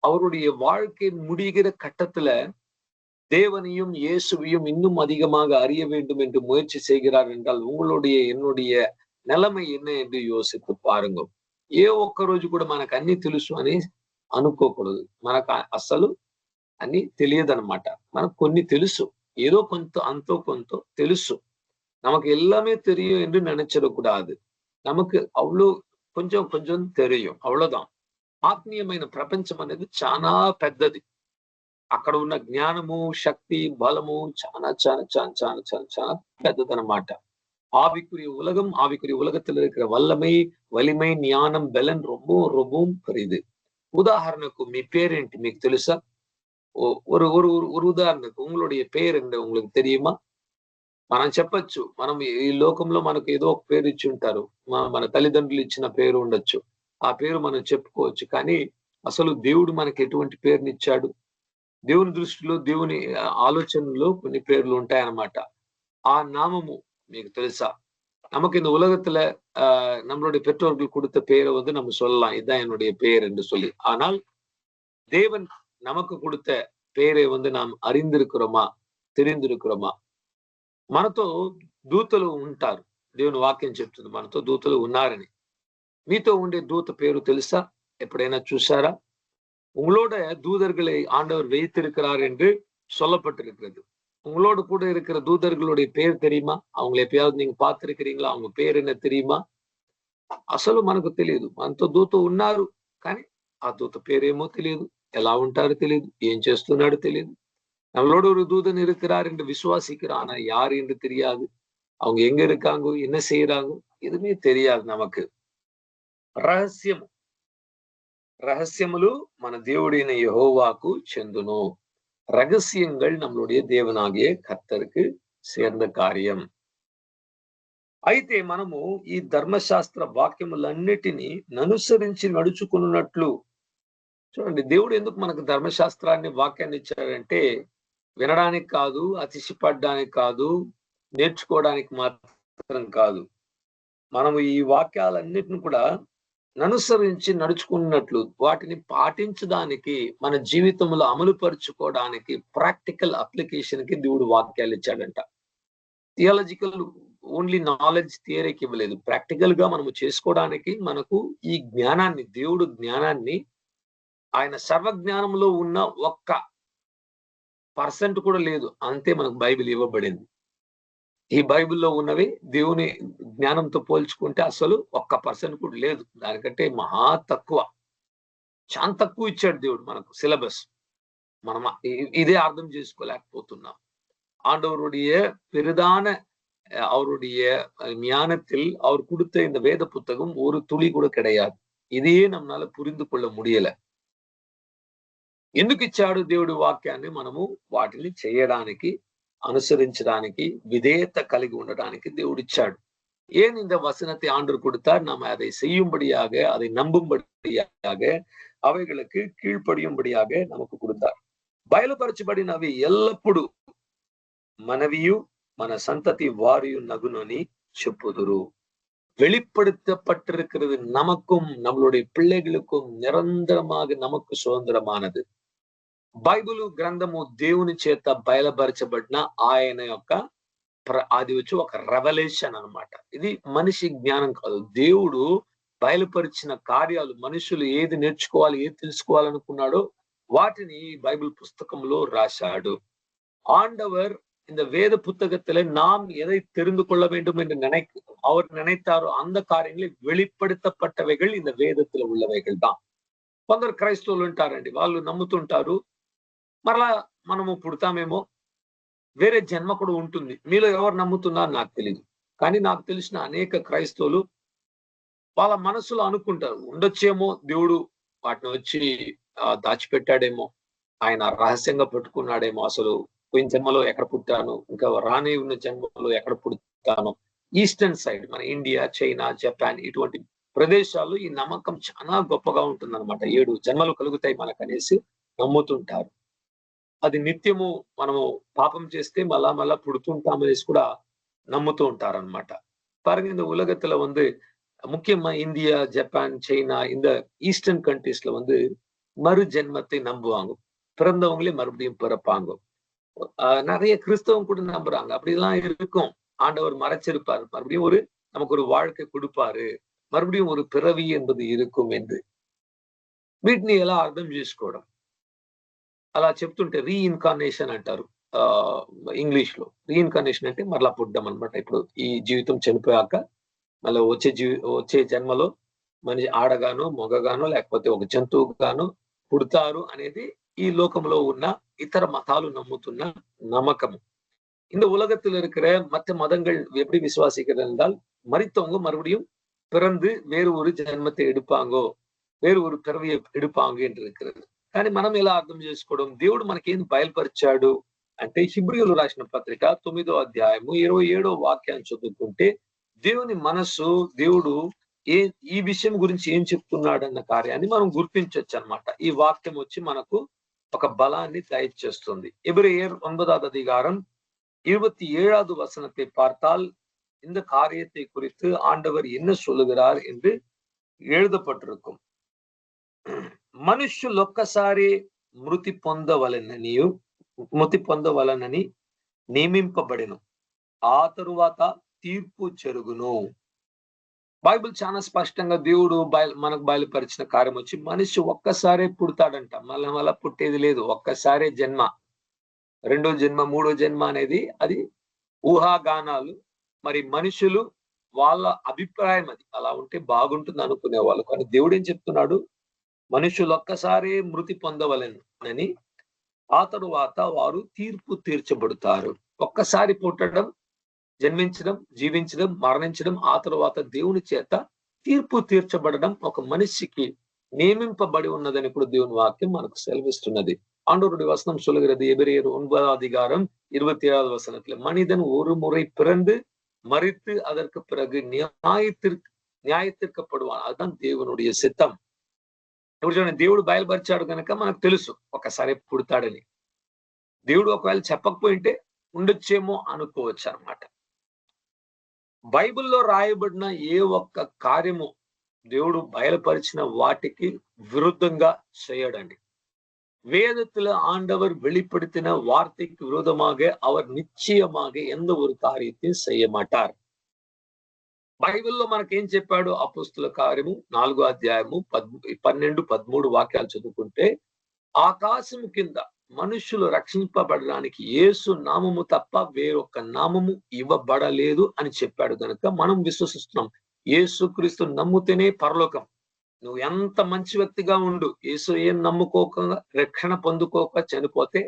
அவருடைய வாழ்க்கை முடிகிற கட்டத்துல தேவனையும் இயேசுவையும் இன்னும் அதிகமாக அறிய வேண்டும் என்று முயற்சி செய்கிறார் என்றால் உங்களுடைய என்னுடைய నిలமை என்ன என்று యోసిస్తూ పారుంగ. ఏ ఒక్క రోజు కూడా మనకు అన్ని తెలుసు అని అనుకోకూడదు. మనకు అసలు అన్ని తెలియదన్నమాట. మనకు కొన్ని తెలుసు, ఏదో కొంత అంతో కొంత తెలుసు. நமக்கு எல்லாமே தெரியும் என்று நினைச்சிடக்கூடாது. நமக்கு అవ్వలో కొంచెం కొంచెం தெரியும், అవ్వలోదాం. ఆత్మీయమైన ప్రపంచం అనేది చాలా పెద్దది. అక్కడ ఉన్న జ్ఞానము, శక్తి, బలము చాలా చాలా చాలా చాలా చాలా చాలా పెద్దదన్నమాట. ஆவிக்குரிய உலகம், ஆவிக்குரிய உலகத்தில் இருக்கிற வல்லமை, வலிமை, ஞானம், బెలన్ ரொம்பவும் பெரியது. ఉదాహరణకు మీ పేరేంటి మీకు తెలుసా? ஒரு ஒரு ஒரு ఉదాహరణకు உங்களுடைய పేరు ఏంటో உங்களுக்கு தெரியுமா? మనం చెప్పొచ్చు, మనం ఈ లోకంలో మనకు ఏదో ఒక పేరు ఇచ్చి ఉంటారు. మన తల్లిదండ్రులు ఇచ్చిన పేరు ఉండొచ్చు. ఆ పేరు మనం చెప్పుకోవచ్చు. కానీ అసలు దేవుడు మనకి ఎటువంటి పేరునిచ్చాడు? దేవుని దృష్టిలో, దేవుని ఆలోచనలో కొన్ని పేర్లు ఉంటాయన్నమాట. ఆ నామము మీకు తెలుసா? நமக்கு இந்த உலகத்துல நம்மளுடைய பெற்றோர்கள் கொடுத்த பேரை நம்ம சொல்லலாம், இதுதான் என்னுடைய பேர் என்று சொல்லி. ஆனால் தேவன் நமக்கு கொடுத்த பேரை நாம் அறிந்திருக்கிறோமா, தெரிந்திருக்கிறோமா? మనతో దూతలు ఉంటారు. దేవుని వాక్యం చెప్తుంది మనతో దూతలు ఉన్నారని. మీతో ఉండే దూత పేరు తెలుసా? ఎప్పుడైనా చూసారా? உங்களோட தூதர்களை ஆண்டவர் வைத்திருக்கிறார் என்று சொல்லப்பட்டிருக்கிறது. உங்களோடு கூட இருக்கிற దూతர்களுடைய పేరు தெரியுமா? அவங்களை எப்பயாவது நீங்க பார்த்திருக்கிறீங்களா? அவங்க పేరు என்ன தெரியுமா? అసలు మనకు తెలియదు. మనతో దూత ఉన్నారు, కానీ ఆ దూత పేరేమో తెలియదు, ఎలా ఉంటారో తెలియదు, ఏం చేస్తున్నాడో తెలియదు. நம்மளோட ஒரு தூதன் இருக்கிறார் என்று விசுவாசிக்கிறோம், ஆனா யார் என்று தெரியாது. அவங்க எங்க இருக்காங்க, என்ன செய்யறாங்க, எதுவுமே தெரியாது நமக்கு. రహస్యము ரகசியములు మన దేవుడైన యెహోవాకు చెందును. రహస్యంகள் நம்மளுடைய தேவனாகிய கர்த்தருக்கு சேர்ந்த కార్యం. అయితే మనము ఈ ధర్మశాస్త్ర వాక్యములన్నిటినీ అనుసరించి నడుచుకున్నట్లు, చూడండి దేవుడు ఎందుకు మనకు ధర్మశాస్త్రాన్ని వాక్యాన్ని ఇచ్చాడంటే వినడానికి కాదు, అతిశయపడడానికి కాదు, నేర్చుకోవడానికి మాత్రం కాదు. మనము ఈ వాక్యాలన్నిటిని కూడా అనుసరించి నడుచుకున్నట్లు, వాటిని పాటించడానికి, మన జీవితంలో అమలుపరుచుకోవడానికి, ప్రాక్టికల్ అప్లికేషన్ కి దేవుడు వాక్యాలు ఇచ్చాడంట. థియాలజికల్ ఓన్లీ నాలెడ్జ్, థియరీకి ఇవ్వలేదు. ప్రాక్టికల్ గా మనము చేసుకోవడానికి మనకు ఈ జ్ఞానాన్ని, దేవుడు జ్ఞానాన్ని, ఆయన సర్వజ్ఞానంలో ఉన్న 1% కూడా లేదు, అంతే మనకు బైబిల్ ఇవ్వబడింది. ఈ బైబిల్లో ఉన్నవి దేవుని జ్ఞానంతో పోల్చుకుంటే అసలు 1% కూడా లేదు. దానికంటే మహా తక్కువ, చాలా తక్కువ ఇచ్చాడు దేవుడు మనకు సిలబస్. మనం ఇదే అర్థం చేసుకోలేకపోతున్నాం. ஆண்டவருடைய பெரிதான அவருடைய ஞானத்தில் அவர் கொடுத்த இந்த வேத புத்தகம் ஒரு துளி கூட கிடையாது. ఇదే நம்மளால పురిందు కొள்ள முடியல. ఎందుకు ఇచ్చాడు దేవుడి వాక్యాన్ని? మనము వాటిని చేయడానికి, అనుసరించడానికి, విధేయత కలిగి ఉండడానికి దేవుడు ఇచ్చాడు. ஏன் இந்த வசனத்தை ஆண்டவர் கொடுத்தார்? நாம் அதை செய்யும்படியாக, அதை நம்பும்படியாக, అவைகளுக்கு కీழ்పడియుంబడిயாக நமக்கு கொடுத்தார். బయలుపరచబడినవి ఎల్లప్పుడూ మనవియు మన సంతతి వారియు నగునని చెప్పుదురు. வெளிப்படுத்தப்பட்டிருக்கிறது நமக்கும் நம்மளுடைய பிள்ளைகளுக்கும் నిరంతరமாக நமக்கு சுதந்திரமானது. బైబిలు గ్రంథము దేవుని చేత బయలుపరచబడిన ఆయన యొక్క అది వచ్చి ఒక రెవల్యూషన్ అన్నమాట. ఇది మనిషి జ్ఞానం కాదు. దేవుడు బయలుపరిచిన కార్యాలు, మనుషులు ఏది నేర్చుకోవాలి, ఏది తెలుసుకోవాలనుకున్నాడో వాటిని బైబిల్ పుస్తకంలో రాశాడు. ஆண்டவர் இந்த வேத புத்தகத்துல நாம் எதை தெரிந்து கொள்ள வேண்டும் என்று அவர் நினைத்தாரோ அந்த కార్యங்களை வெளிப்படுத்தப்பட்டவைகள் இந்த వేదத்துல உள்ளவைகள் தான். కొందరు క్రైస్తవులు ఉంటారండి, వాళ్ళు నమ్ముతుంటారు మరలా మనము పుడతామేమో, వేరే జన్మ కూడా ఉంటుంది. మీలో ఎవరు నమ్ముతున్నారు నాకు తెలియదు, కానీ నాకు తెలిసిన అనేక క్రైస్తవులు వాళ్ళ మనసులో అనుకుంటారు, ఉండొచ్చేమో దేవుడు వాటిని వచ్చి దాచిపెట్టాడేమో, ఆయన రహస్యంగా పెట్టుకున్నాడేమో, అసలు పోయిన జన్మలో ఎక్కడ పుట్టాను, ఇంకా రాని ఉన్న జన్మలో ఎక్కడ పుడతాను. ఈస్టర్న్ సైడ్ మన ఇండియా, చైనా, జపాన్ ఇటువంటి ప్రదేశాల్లో ఈ నమ్మకం చాలా గొప్పగా ఉంటుంది అనమాట. 7 జన్మలు కలుగుతాయి మనకనేసి నమ్ముతుంటారు. అది నిత్యము మనము పాపం చేస్తే మళ్ళా పుడుతుంటామనేసి కూడా నమ్ముతూ ఉంటారనమాట. பாருங்க, இந்த உலகத்துல முக்கியமா இந்தியா, ஜப்பான், சைனா, இந்த ஈஸ்டர்ன் கண்ட்ரீஸ்ல மறு ஜென்மத்தை நம்புவாங்க. பிறந்தவங்களே மறுபடியும் பிறப்பாங்க. நிறைய கிறிஸ்தவம் கூட நம்புறாங்க. அப்படிலாம் இருக்கும். ஆண்டவர் மறைச்சிருப்பாரு, மறுபடியும் நமக்கு ஒரு வாழ்க்கை கொடுப்பாரு, మறுபடியும் ஒரு பிறவி என்பது இருக்கும் என்று. వీటిని ఎలా అర్థం చేసుకోవడం? అలా చెప్తుంటే రీఇన్కార్నేషన్ అంటారు ఇంగ్లీష్ లో. రీఇన్కార్నేషన్ అంటే మరలా పుట్టడం అనమాట. ఇప్పుడు ఈ జీవితం చనిపోయాక మళ్ళీ వచ్చే జన్మలో మనిషి ఆడగానో మొగగానో లేకపోతే ఒక జంతువుగానో పుడతారు అనేది ఈ లోకంలో ఉన్న ఇతర మతాలు నమ్ముతున్న నమ్మకము. இந்த உலகத்தில் இருக்கிற மற்ற மதங்கள் எப்படி விசுவாசிக்கிறது என்றால், மரித்தவங்க மறுபடியும் பிறந்து வேறு ஒரு జన్మத்தை எடுப்பாங்கో, వేరు ஒரு పిరవిயை எடுப்பாங்க என்று இருக்கிறது. కానీ మనం ఎలా అర్థం చేసుకోవడం? దేవుడు మనకేం బయలుపరిచాడు అంటే, హెబ్రీయులు రాసిన పత్రిక 9వ అధ్యాయము 27వ వాక్యాన్ని చదువుకుంటే, దేవుని మనస్సు, దేవుడు ఈ విషయం గురించి ఏం చెప్తున్నాడన్న కార్యాన్ని మనం గుర్తించవచ్చు అన్నమాట. ఈ వాక్యం వచ్చి మనకు ఒక బలాన్ని దయచేస్తుంది. எபிரேயர் 9வது அதிகாரம் 27வது வசனத்தை பார்த்தால் இந்த காரியத்தை குறித்து ஆண்டவர் என்ன சொல்லுகிறார் என்று எழுதப்பட்டிருக்கும். మనుష్యులు ఒక్కసారి మృతి పొందవలనని నియమింపబడెను. ఆ తరువాత తీర్పు జరుగును. బైబిల్ చాలా స్పష్టంగా దేవుడు మనకు బయలుపరిచిన కార్యం వచ్చి మనిషి ఒక్కసారే పుడతాడంట. మళ్ళా పుట్టేది లేదు. ఒక్కసారే జన్మ. రెండో జన్మ, మూడో జన్మ అనేది అది ఊహాగానాలు. మరి మనుషులు వాళ్ళ అభిప్రాయం అది. అలా ఉంటే బాగుంటుంది అనుకునేవాళ్ళు. కానీ దేవుడు ఏం చెప్తున్నాడు? మనుషులు ఒక్కసారే మృతి పొందవలెనని, ఆ తరువాత వారు తీర్పు తీర్చబడతారు. ఒక్కసారి పుట్టడం, జన్మించడం, జీవించడం, మరణించడం, ఆ తరువాత దేవుని చేత తీర్పు తీర్చబడడం ఒక మనిషికి నియమింపబడి ఉన్నదని ఇప్పుడు దేవుని వాక్యం మనకు సెలవిస్తున్నది. ஆண்டவருடைய வசனம் சொல்லுகிறது எபிரேயர் 9:27 மனிதன் ஒரு முறை பிறந்து மரித்து அதற்கு பிறகு న్యాయతీర్చబడువాడు. அதுதான் దేవునుடைய సిద్ధం. ఇప్పుడు చూడండి, దేవుడు బయలుపరిచాడు కనుక మనకు తెలుసు ఒకసారి పుడతాడని. దేవుడు ఒకవేళ చెప్పకపోయింటే ఉండొచ్చేమో అనుకోవచ్చు అన్నమాట. బైబిల్లో రాయబడిన ఏ ఒక్క కార్యము దేవుడు బయలుపరిచిన వాటికి విరుద్ధంగా చేయడండి. வேதத்துல ஆண்டவர் வெளிப்படுத்தின வார்த்தைக்கு விரோதமாக அவர் நிச்சயமாக எந்த ஒரு காரியத்தையும் செய்ய மாட்டார். బైబిల్లో మనకేం చెప్పాడు? అపోస్తుల కార్యము 4వ అధ్యాయము 12, 13 వాక్యాలు చదువుకుంటే, ఆకాశము కింద మనుషులు రక్షింపబడడానికి యేసు నామము తప్ప వేరొక నామము ఇవ్వబడలేదు అని చెప్పాడు కనుక మనం విశ్వసిస్తున్నాం. యేసుక్రీస్తు నమ్ముతేనే పరలోకం. నువ్వు ఎంత మంచి వ్యక్తిగా ఉండు, యేసు ఏం నమ్ముకోక రక్షణ పొందుకోక చనిపోతే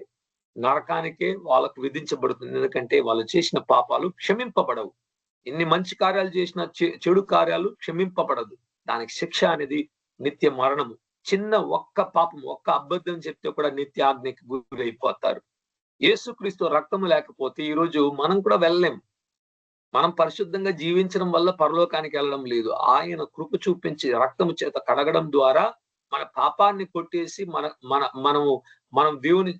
నరకానికే వాళ్ళకు విధించబడుతుంది. ఎందుకంటే వాళ్ళు చేసిన పాపాలు క్షమింపబడవు. ఎన్ని మంచి కార్యాలు చేసినా చెడు కార్యాలు క్షమింపబడదు. దానికి శిక్ష అనేది నిత్య మరణము. చిన్న ఒక్క పాపం, ఒక్క అబద్ధం చెప్తే కూడా నిత్య ఆజ్ఞకి గురైపోతారు. యేసుక్రీస్తు రక్తము లేకపోతే ఈరోజు మనం కూడా వెళ్ళలేం. మనం పరిశుద్ధంగా జీవించడం వల్ల పరలోకానికి వెళ్ళడం లేదు. ఆయన కృప చూపించి రక్తము చేత కడగడం ద్వారా మన పాపాన్ని కొట్టేసి మనం దేవుని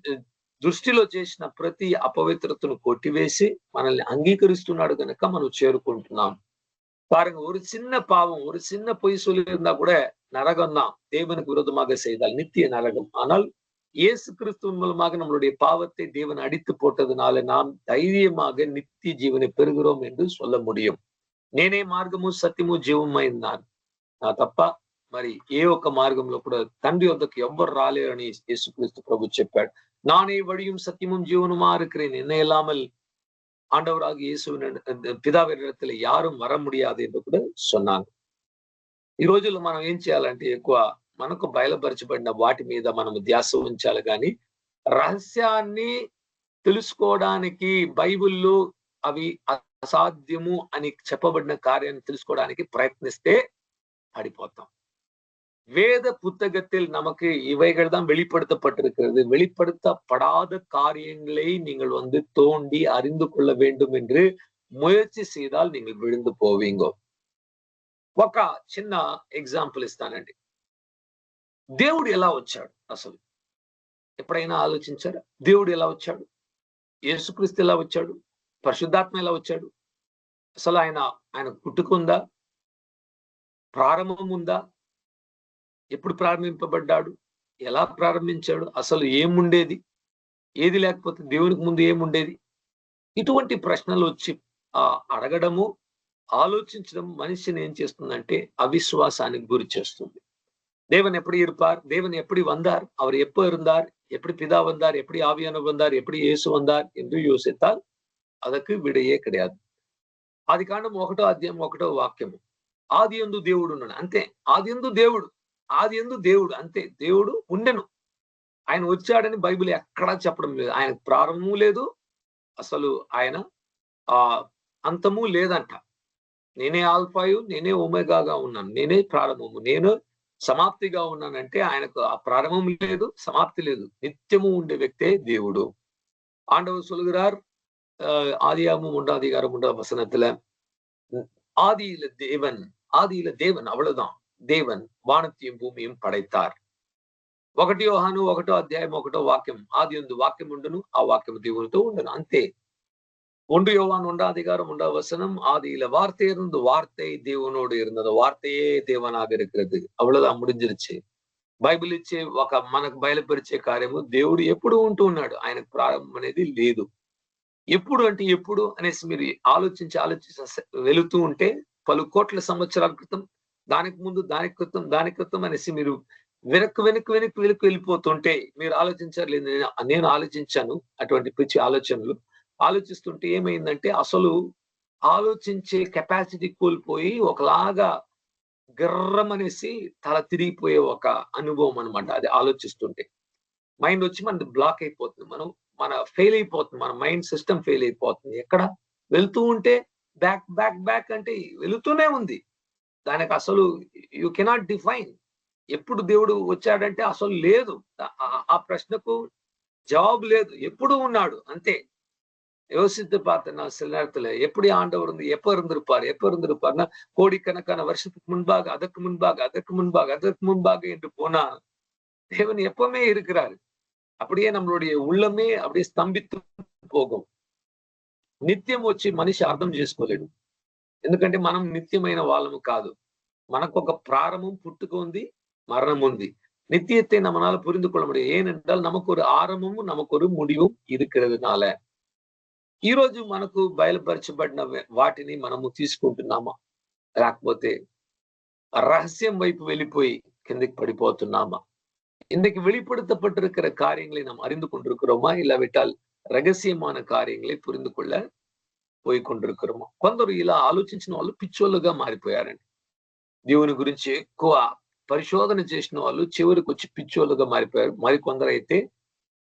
దృష్టిలో చేసిన ప్రతి అపవిత్రతను కొట్టివేసి మనల్ని అంగీకరిస్తున్నాడు కనుక మనం చేరుకుంటున్నాం. பாருங்க, ஒரு சின்ன பாவம், ஒரு சின்ன பொய் சொல்லியிருந்தா கூட நரகம் தான், தேவனுக்கு விரோதமாக செய்தால் நித்திய நரகம். ஆனால் இயேசு கிறிஸ்துவின் மூலமாக நம்மளுடைய பாவத்தை தேவன் அடித்து போட்டதுனால நாம் தைரியமாக நித்திய జీవனை పెరుగురోం என்று சொல்ல முடியும். నేనే మార్గము సత్యము జీవమై ఉన్నాను. నా తప్ప మరి ఏ ఒక్క మార్గంలో కూడా తండ్రి వద్దకు ఎవ్వరు రాలేరని యేసుక్రీస్తు ప్రభు చెప్పాడు. நானே வழியும் சத்தியமும் ஜீவனுமா இருக்கிறேன், என்னை இல்லாமல் ஆண்டவராக இயேசுவின் పితావినిడத்துல யாரும் வர முடியாது என்று కూడా சொன்னாங்க. ఈ రోజుల్లో మనం ఏం చేయాలంటే ఎక్కువ మనకు బయలుపరచబడిన వాటి మీద మనము ధ్యాస ఉంచాలి. కానీ రహస్యాన్ని తెలుసుకోవడానికి బైబిల్లో అవి అసాధ్యము అని చెప్పబడిన కార్యాన్ని తెలుసుకోవడానికి ప్రయత్నిస్తే పడిపోతాం. வேத புத்தகத்தில் நமக்கு இவைகள் தான் வெளிப்படுத்தப்பட்டிருக்கிறது. வெளிப்படுத்தப்படாத காரியங்களை நீங்கள் தோண்டி அறிந்து கொள்ள வேண்டும் என்று ముయర్చి செய்தால் நீங்கள் విழுந்து పోవీంగో. ఒక చిన్న ఎగ్జాంపుల్ ఇస్తానండి. దేవుడు ఎలా వచ్చాడు? అసలు ఎప్పుడైనా ఆలోచించారా? దేవుడు ఎలా వచ్చాడు? యేసుక్రీస్తు ఎలా వచ్చాడు? పరిశుద్ధాత్మ ఎలా వచ్చాడు? అసలు ఆయన పుట్టుకుందా? ప్రారంభం ఉందా? ఎప్పుడు ప్రారంభింపబడ్డాడు? ఎలా ప్రారంభించాడు? అసలు ఏముండేది? ఏది లేకపోతే దేవునికి ముందు ఏముండేది? ఇటువంటి ప్రశ్నలు వచ్చి అడగడము, ఆలోచించడం మనిషిని ఏం చేస్తుందంటే అవిశ్వాసానికి గురి చేస్తుంది. தேவன் எப்படி இருப்பார்? தேவன் எப்படி வந்தார்? அவர் எப்போ இருந்தார்? எப்படி பிதா வந்தார்? எப்படி ஆவியானவர் வந்தார்? எப்படி இயேசு வந்தார் என்று யோசித்தால் அதற்கு విడయే கிடையாது. ఆదికాండం 1వ అధ్యాయం 1వ వాక్యము, ఆదియందు దేవుడు ఉన్నాడు. అంతే. ఆదియందు దేవుడు అంతే. దేవుడు ఉండెను. ఆయన వచ్చాడని బైబిల్ ఎక్కడా చెప్పడం లేదు. ఆయనకు ప్రారంభము లేదు, అసలు ఆయన అంతము లేదంట. నేనే ఆల్ఫాయు, నేనే ఒమేగాగా ఉన్నాను, నేనే ప్రారంభము, నేను సమాప్తిగా ఉన్నానంటే ఆయనకు ఆ ప్రారంభం లేదు, సమాప్తి లేదు. నిత్యము ఉండే వ్యక్తే దేవుడు. ஆண்டவர் சொல்கிறார் ஆதியாகமம் 1వ அதிகாரம் 1వ வசனத்துல, ஆதியில தேவன் அவ்வளவுதான். தேவன் வானத்தையும் பூமியும் పడైతార్. 1 యోహాను 1వ అధ్యాయం 1వ వాక్యం, ఆదియందు వాక్యం ఉండును, ఆ వాక్యం దేవునితో ఉండును. అంతే. 1 யோவான் 1వ அதிகாரம் 1వ வசனம், ஆதியில வார்த்தை இருந்து, வார்த்தை தேவனோடு இருந்தது, వార్తయే దేవనాக இருக்கிறது. అவ்வளவுதான், முடிஞ்சிருச்சு. బైబిల్ ఇచ్చే మనకు బయలుపరిచే కార్యము దేవుడు ఎప్పుడు ఉంటూ ఉన్నాడు. ఆయనకు ప్రారంభం అనేది లేదు. ఎప్పుడు అంటే ఎప్పుడు అనేసి మీరు ఆలోచించి వెళుతూ ఉంటే పలు కోట్ల సంవత్సరాల క్రితం, దానికి ముందు, దాని క్రితం అనేసి మీరు వెనక్కి వెళ్ళిపోతుంటే మీరు ఆలోచించారు లేదు, నేను ఆలోచించాను అటువంటి పిచ్చి ఆలోచనలు. ఆలోచిస్తుంటే ఏమైందంటే అసలు ఆలోచించే కెపాసిటీ కోల్పోయి ఒకలాగా గిర్రమనేసి తల తిరిగిపోయే ఒక అనుభవం అన్నమాట అది ఆలోచిస్తుంటే. మైండ్ వచ్చి మనది బ్లాక్ అయిపోతుంది. మన ఫెయిల్ అయిపోతుంది. మన మైండ్ సిస్టమ్ ఫెయిల్ అయిపోతుంది. ఎక్కడ? వెళ్తూ ఉంటే బ్యాక్ అంటే వెళుతూనే ఉంది. దానికి అసలు యూ కెనాట్ డిఫైన్. ఎప్పుడు దేవుడు వచ్చాడంటే అసలు లేదు. ఆ ప్రశ్నకు జవాబు లేదు. ఎప్పుడూ ఉన్నాడు అంతే. யோசித்து பார்த்தேன் நான் சில நேரத்துல. எப்படி ஆண்டவர் வந்து எப்ப இருந்திருப்பார்னா, கோடிக்கணக்கான வருஷத்துக்கு முன்பாக, அதற்கு முன்பாக என்று போனா, தேவன் எப்பவுமே இருக்கிறாரு. அப்படியே நம்மளுடைய உள்ளமே அப்படியே స్తంభిத்து పోகும். నిత్యం వచ్చి మనిషి అర్థం చేసుకోలేడు. ఎందుకంటే మనం నిత్యమైన వాళ్ళము కాదు. మనకొక ప్రారంభం, పుట్టుక ఉంది, మరణం ఉంది. நித்தியத்தை நம்மளால புரிந்து கொள்ள முடியும். ஏனென்றால் நமக்கு ஒரு ஆரம்பமும் நமக்கு ஒரு முடிவும் இருக்கிறதுனால. ఈ రోజు మనకు బయలుపరచబడిన వాటిని మనము తీసుకుంటున్నామా? లేకపోతే రహస్యం వైపు వెళ్ళిపోయి కిందకి పడిపోతున్నామా? இன்றைக்கு வெளிப்படுத்தப்பட்டிருக்கிற காரியங்களை நாம் அறிந்து கொண்டிருக்கிறோமா? ఇలావిటాల్ రహస్యమైన కార్యங்களை పురిందు కొள்ள పోయి కొண்டிருக்கிறோమా? కొందరు ఇలా ఆలోచించిన వాళ్ళు పిచ్చోళ్ళుగా మారిపోయారండి. దేవుని గురించి ఎక్కువ పరిశోధన చేసిన వాళ్ళు చివరికి వచ్చి పిచ్చోళ్ళుగా మారిపోయారు. మరి కొందరైతే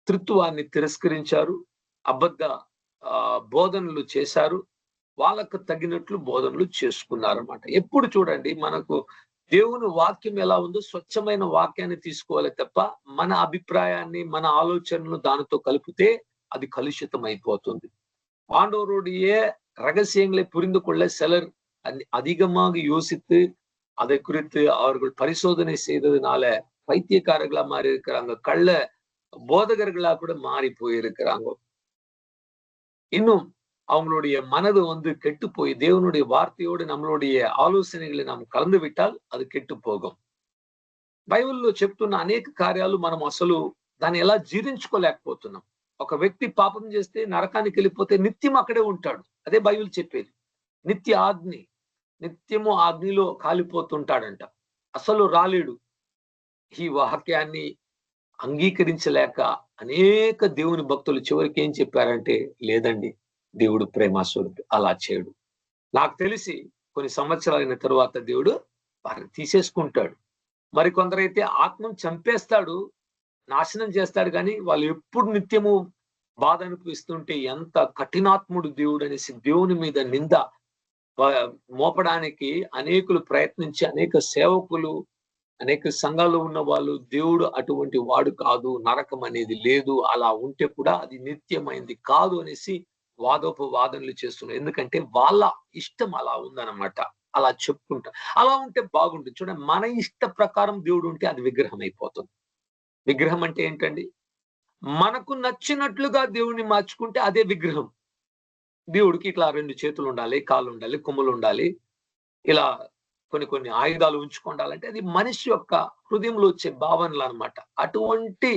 త్రిత్వాన్ని తిరస్కరించారు, అబద్ధ బోధనలు చేశారు, వాళ్ళకు తగినట్లు బోధనలు చేసుకున్నారన్నమాట. ఎప్పుడు చూడండి మనకు దేవుని వాక్యం ఎలా ఉందో స్వచ్ఛమైన వాక్యాన్ని తీసుకోవాలి తప్ప మన అభిప్రాయాన్ని, మన ఆలోచనలు దానితో కలిపితే అది కలుషితం అయిపోతుంది. ஆண்டவருடைய ரகசியங்களை புரிந்து கொள்ள சிலர் அதிகமாக யோசித்து அதை குறித்து அவர்கள் பரிசோதனை செய்ததுனால பைத்தியக்காரர்களா மாறி இருக்கிறாங்க, கள்ள போதகர்களா கூட மாறி போயிருக்கிறாங்க. இன்னும் அவங்களுடைய மனது வந்து கெட்டு போய் தேவனுடைய வார்த்தையோடு நம்மளுடைய ఆలోచనகளை நாம் కలந்து విట్టాల్ అది కెట్టు పోగం. బైబిల్లో చెప్తున్న అనేక కార్యాలు మనం అసలు దాన్ని ఎలా జీర్ణించుకోలేకపోతున్నాం. ఒక వ్యక్తి పాపం చేస్తే నరకానికి వెళ్ళిపోతే నిత్యం అక్కడే ఉంటాడు. అదే బైబిల్ చెప్పేది. నిత్య ఆగ్ని, నిత్యము ఆగ్నిలో కాలిపోతుంటాడంట. అసలు రాలేడు. ఈ వాక్యాన్ని అంగీకరించలేక అనేక దేవుని భక్తులు చివరికి ఏం చెప్పారంటే, లేదండి దేవుడు ప్రేమస్వరూపి, అలా చేయడు. నాకు తెలిసి కొన్ని సంవత్సరాలైన తరువాత దేవుడు వారిని తీసేసుకుంటాడు. మరి కొందరైతే ఆత్మను చంపేస్తాడు, నాశనం చేస్తాడు, కానీ వాళ్ళు ఎప్పుడు నిత్యము బాధ అనిపిస్తుంటే ఎంత కఠినాత్ముడు దేవుడు అనేసి దేవుని మీద నింద మోపడానికి అనేకులు ప్రయత్నించి అనేక సేవకులు, అనేక సంఘాల్లో ఉన్న వాళ్ళు దేవుడు అటువంటి వాడు కాదు, నరకం అనేది లేదు, అలా ఉంటే కూడా అది నిత్యమైంది కాదు అనేసి వాదోపవాదనలు చేస్తున్నారు. ఎందుకంటే వాళ్ళ ఇష్టం అలా ఉందన్నమాట. అలా చెప్పుకుంటా అలా ఉంటే బాగుంటుంది. చూడండి, మన ఇష్ట ప్రకారం దేవుడు ఉంటే అది విగ్రహం అయిపోతుంది. విగ్రహం అంటే ఏంటండి? మనకు నచ్చినట్లుగా దేవుణ్ణి మార్చుకుంటే అదే విగ్రహం. దేవుడికి ఇట్లా 2 చేతులు ఉండాలి, కాళ్ళు ఉండాలి, కొమ్ములు ఉండాలి, ఇలా కొన్ని ఆయుధాలు ఉంచుకోండాలంటే అది మనిషి యొక్క హృదయంలో వచ్చే భావనలు అన్నమాట. అటువంటి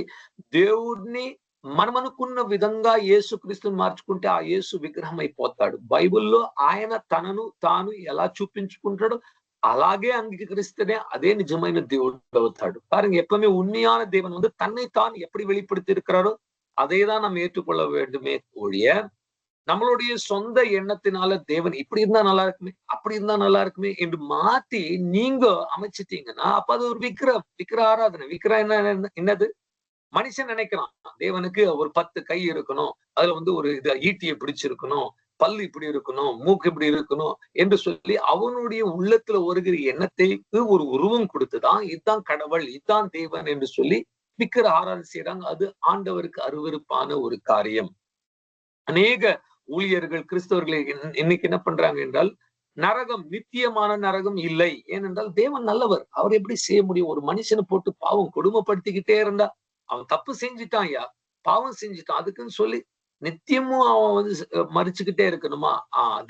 దేవుడిని మనం అనుకున్న విధంగా యేసుక్రీస్తుని మార్చుకుంటే ఆ యేసు విగ్రహం అయిపోతాడు. బైబిల్లో ఆయన తనను తాను ఎలా చూపించుకుంటాడో అలాగే అంగీకరిస్తేనే అదే నిజమైన దేవుడు అవుతాడు. பாருங்க, எப்பவுமே உண்மையான தேவன் வந்து தன்னை தான் எப்படி வெளிப்படுத்தி இருக்கிறாரோ அதைதான் நாம் ஏற்றுக்கொள்ள வேண்டுமே ஒழிய, நம்மளுடைய சொந்த எண்ணத்தினால தேவன் இப்படி இருந்தா நல்லா இருக்குமே, அப்படி இருந்தா நல்லா இருக்குமே என்று மாத்தி நீங்க அமைச்சிட்டீங்கன்னா அப்ப அது ஒரு விக்கிர ஆராதனை. விக்கிரம் என்னது? மனுஷன் நினைக்கிறான் தேவனுக்கு ஒரு 10 கை இருக்கணும், அதுல வந்து ஒரு ஈட்டியை பிடிச்சிருக்கணும், பல்லு இப்படி இருக்கணும், மூக்கு இப்படி இருக்கணும் என்று சொல்லி அவனுடைய உள்ளத்துல வருகிற எண்ணத்தைக்கு ஒரு உருவம் கொடுத்துதான் இதுதான் கடவுள், இதுதான் தேவன் என்று சொல்லி விக்கிர ஆராதனை செய்யறாங்க. அது ஆண்டவருக்கு அருவருப்பான ஒரு காரியம். அநேக ஊழியர்கள், கிறிஸ்தவர்களை இன்னைக்கு என்ன பண்றாங்க என்றால், நரகம், நித்தியமான நரகம் இல்லை. ஏனென்றால் தேவன் நல்லவர், அவர் எப்படி செய்ய முடியும்? ஒரு மனுஷனை போட்டு பாவம் கொடுமைப்படுத்திக்கிட்டே இருந்தா, அவன் தப்பு செஞ்சுட்டான், ஐயா பாவம் செஞ்சுட்டான், அதுக்குன்னு சொல்லி நித்தியமும் அவன் வந்து மறிச்சுக்கிட்டே இருக்கணுமா?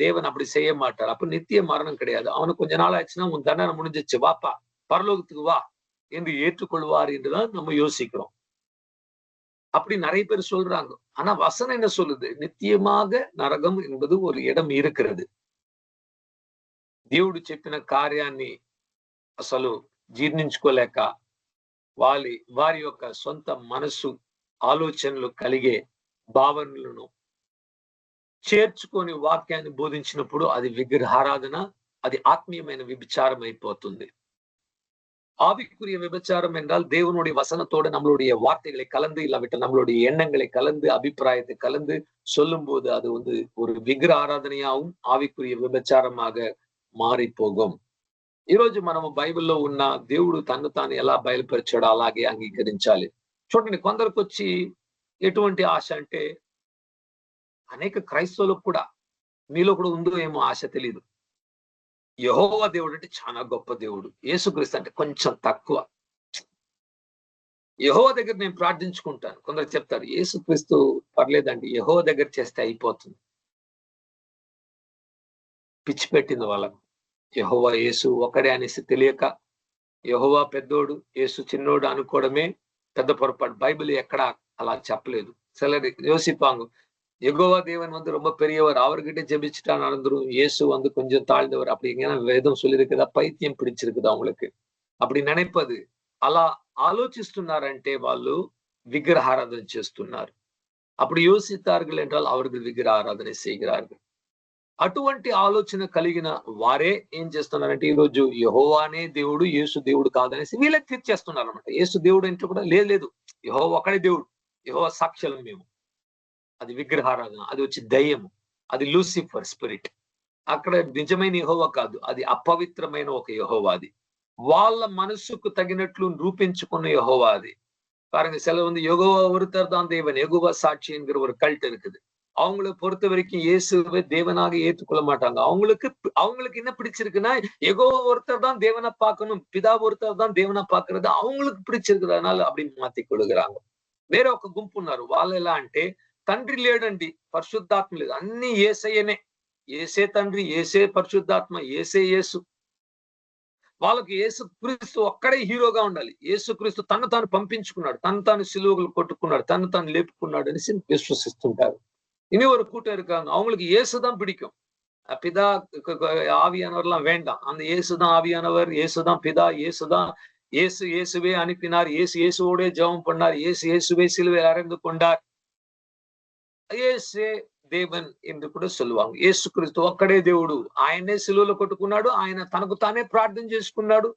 தேவன் அப்படி செய்ய மாட்டார். அப்ப நித்திய மரணம் கிடையாது. அவனுக்கு கொஞ்ச நாள் ஆச்சுன்னா உன் தண்டனை முடிஞ்சிச்சு, வாப்பா பரலோகத்துக்கு வா என்று ஏற்றுக்கொள்வார் என்றுதான் நம்ம யோசிக்கிறோம். அப்படி நிறைய பேர் சொல்றாங்க. ஆனா வசனம் என்ன சொல்லுது? நித்தியமாக நரகம் என்பது ஒரு இடம் இருக்கிறது. దేవుడు చెప్పిన కార్యాన్ని అసలు జీర్ణించుకోలేక వారి యొక్క సొంత మనసు ఆలోచనలు కలిగే భావనలను చేర్చుకొని వాక్యాన్ని బోధించినప్పుడు అది విగ్రహారాధన, అది ఆత్మీయమైన விபச்சாரம் అయిపోతుంది. ஆவிக்குரிய விபச்சாரம் என்றால் தேவனுடைய வசனத்தோட நம்மளுடைய வார்த்தைகளை கலந்து, இல்லாவிட்டால் நம்மளுடைய எண்ணங்களை கலந்து, அபிப்பிராயத்தை கலந்து சொல்லும் போது அது ஒரு విగ్రహ ఆరాధనయాவும் ఆవికుரிய విభచారமாக మారిపోగం. ఈ రోజు మనము బైబిల్లో ఉన్న దేవుడు తన్ను తాను ఎలా బయలుపరిచాడో అలాగే అంగీకరించాలి. చూడండి, కొందరికి వచ్చి ఎటువంటి ఆశ అంటే, అనేక క్రైస్తవులకు కూడా మీలో కూడా ఉందో ఏమో ఆశ తెలియదు. యెహోవా దేవుడు అంటే చాలా గొప్ప దేవుడు, యేసుక్రీస్తు అంటే కొంచెం తక్కువ. యెహోవా దగ్గర నేను ప్రార్థించుకుంటాను. కొందరు చెప్తారు యేసుక్రీస్తు పర్లేదండి, యెహోవా దగ్గర చేస్తే అయిపోతుంది. పిచ్చి పెట్టింది వాళ్ళకు. యెహోవా యేసు ఒకడే అనేసి తెలియక, యెహోవా పెద్దోడు యేసు చిన్నోడు అనుకోవడమే పెద్ద పొరపాటు. బైబిల్ ఎక్కడా అలా చెప్పలేదు. சிலர் யோசிப்பாங்க, யெகோவா தேவன் ரொம்ப பெரியவர், அவர்கிட்ட ஜெபிச்சுட்டா நடந்துரும், இயேசு கொஞ்சம் தாழ்ந்தவர், அப்படி எங்கன்னா வேதம் சொல்லியிருக்குதா? பைத்தியம் பிடிச்சிருக்குதா உங்களுக்கு? அப்படி நினைப்பது, అలా ఆలోచిస్తున్నారంటే వాళ్ళు విగ్రహారాధన చేస్తున్నారు. அப்படி யோசித்தார்கள் என்றால் அவர்கள் విగ్రహ ఆరాధన செய்கிறார்கள். అటువంటి ఆలోచన కలిగిన వారే ఏం చేస్తున్నారంటే, ఈ రోజు యెహోవానే దేవుడు, యేసు దేవుడు కాదనేసి వీళ్ళకి తీర్చేస్తున్నారు అనమాట. యేసు దేవుడు అంటే కూడా లేదు, యెహోవా ఒక్కడే దేవుడు, యెహోవా సాక్షులం మేము. అది విగ్రహారాధన, అది వచ్చి దయ్యము, అది లూసిఫర్ స్పిరిట్. అక్కడ నిజమైన యెహోవా కాదు, అది అపవిత్రమైన ఒక యెహోవా. అది వాళ్ళ మనసుకు తగినట్లు రూపించుకున్న యెహోవா. அது பாருங்க, சில யெகோவா ஒருத்தர் தான் தேவன், யெகோவா சாட்சி என்கிற ஒரு கல்ட் இருக்குது. அவங்களை பொறுத்த வரைக்கும் இயேசுவை தேவனாக ஏற்றுக்கொள்ள மாட்டாங்க. அவங்களுக்கு என்ன பிடிச்சிருக்குன்னா, யெகோவா ஒருத்தர் தான் தேவனை பார்க்கணும், பிதா ஒருத்தர் தான் தேவனை பார்க்கறது அவங்களுக்கு பிடிச்சிருக்கிறதுனால அப்படி మాత్తి కొడుగుறாங்க. వేరే ఒక గుంపు ఉన్నారు, వాళ్ళు ఎలా అంటే, తండ్రి లేడండి, పరిశుద్ధాత్మ లేదు, అన్ని యేసయ్యనే, యేసే తండ్రి, యేసే పరిశుద్ధాత్మ, యేసే యేసు. వాళ్ళకి యేసు క్రీస్తు ఒక్కడే హీరోగా ఉండాలి. యేసు క్రీస్తు తను తాను పంపించుకున్నాడు, తను తాను సిలువలు కొట్టుకున్నాడు, తను తాను లేపుకున్నాడు అనేసి విశ్వసిస్తుంటారు. இனி ஒரு கூட்டம் இருக்காங்க, அவங்களுக்கு இயேசுதான் பிடிக்கும். பிதா ஆவியானவர்லாம் வேண்டாம், அந்த இயேசுதான் ஆவியானவர், இயேசுதான் பிதா, இயேசுவே அனுப்பினார், இயேசுவோடே ஜெபம் பண்ணார், இயேசுவே சிலுவையில் அறைந்து கொண்டார், యేసే దేవన్ என்று కూడా சொல்லுவாங்க. యేసు క్రీస్తు ఒక్కడే దేవుడు, ఆయనే సిలువలో కొట్టుకున్నాడు, ఆయన తనకు తానే ప్రార్థన చేసుకున్నాడు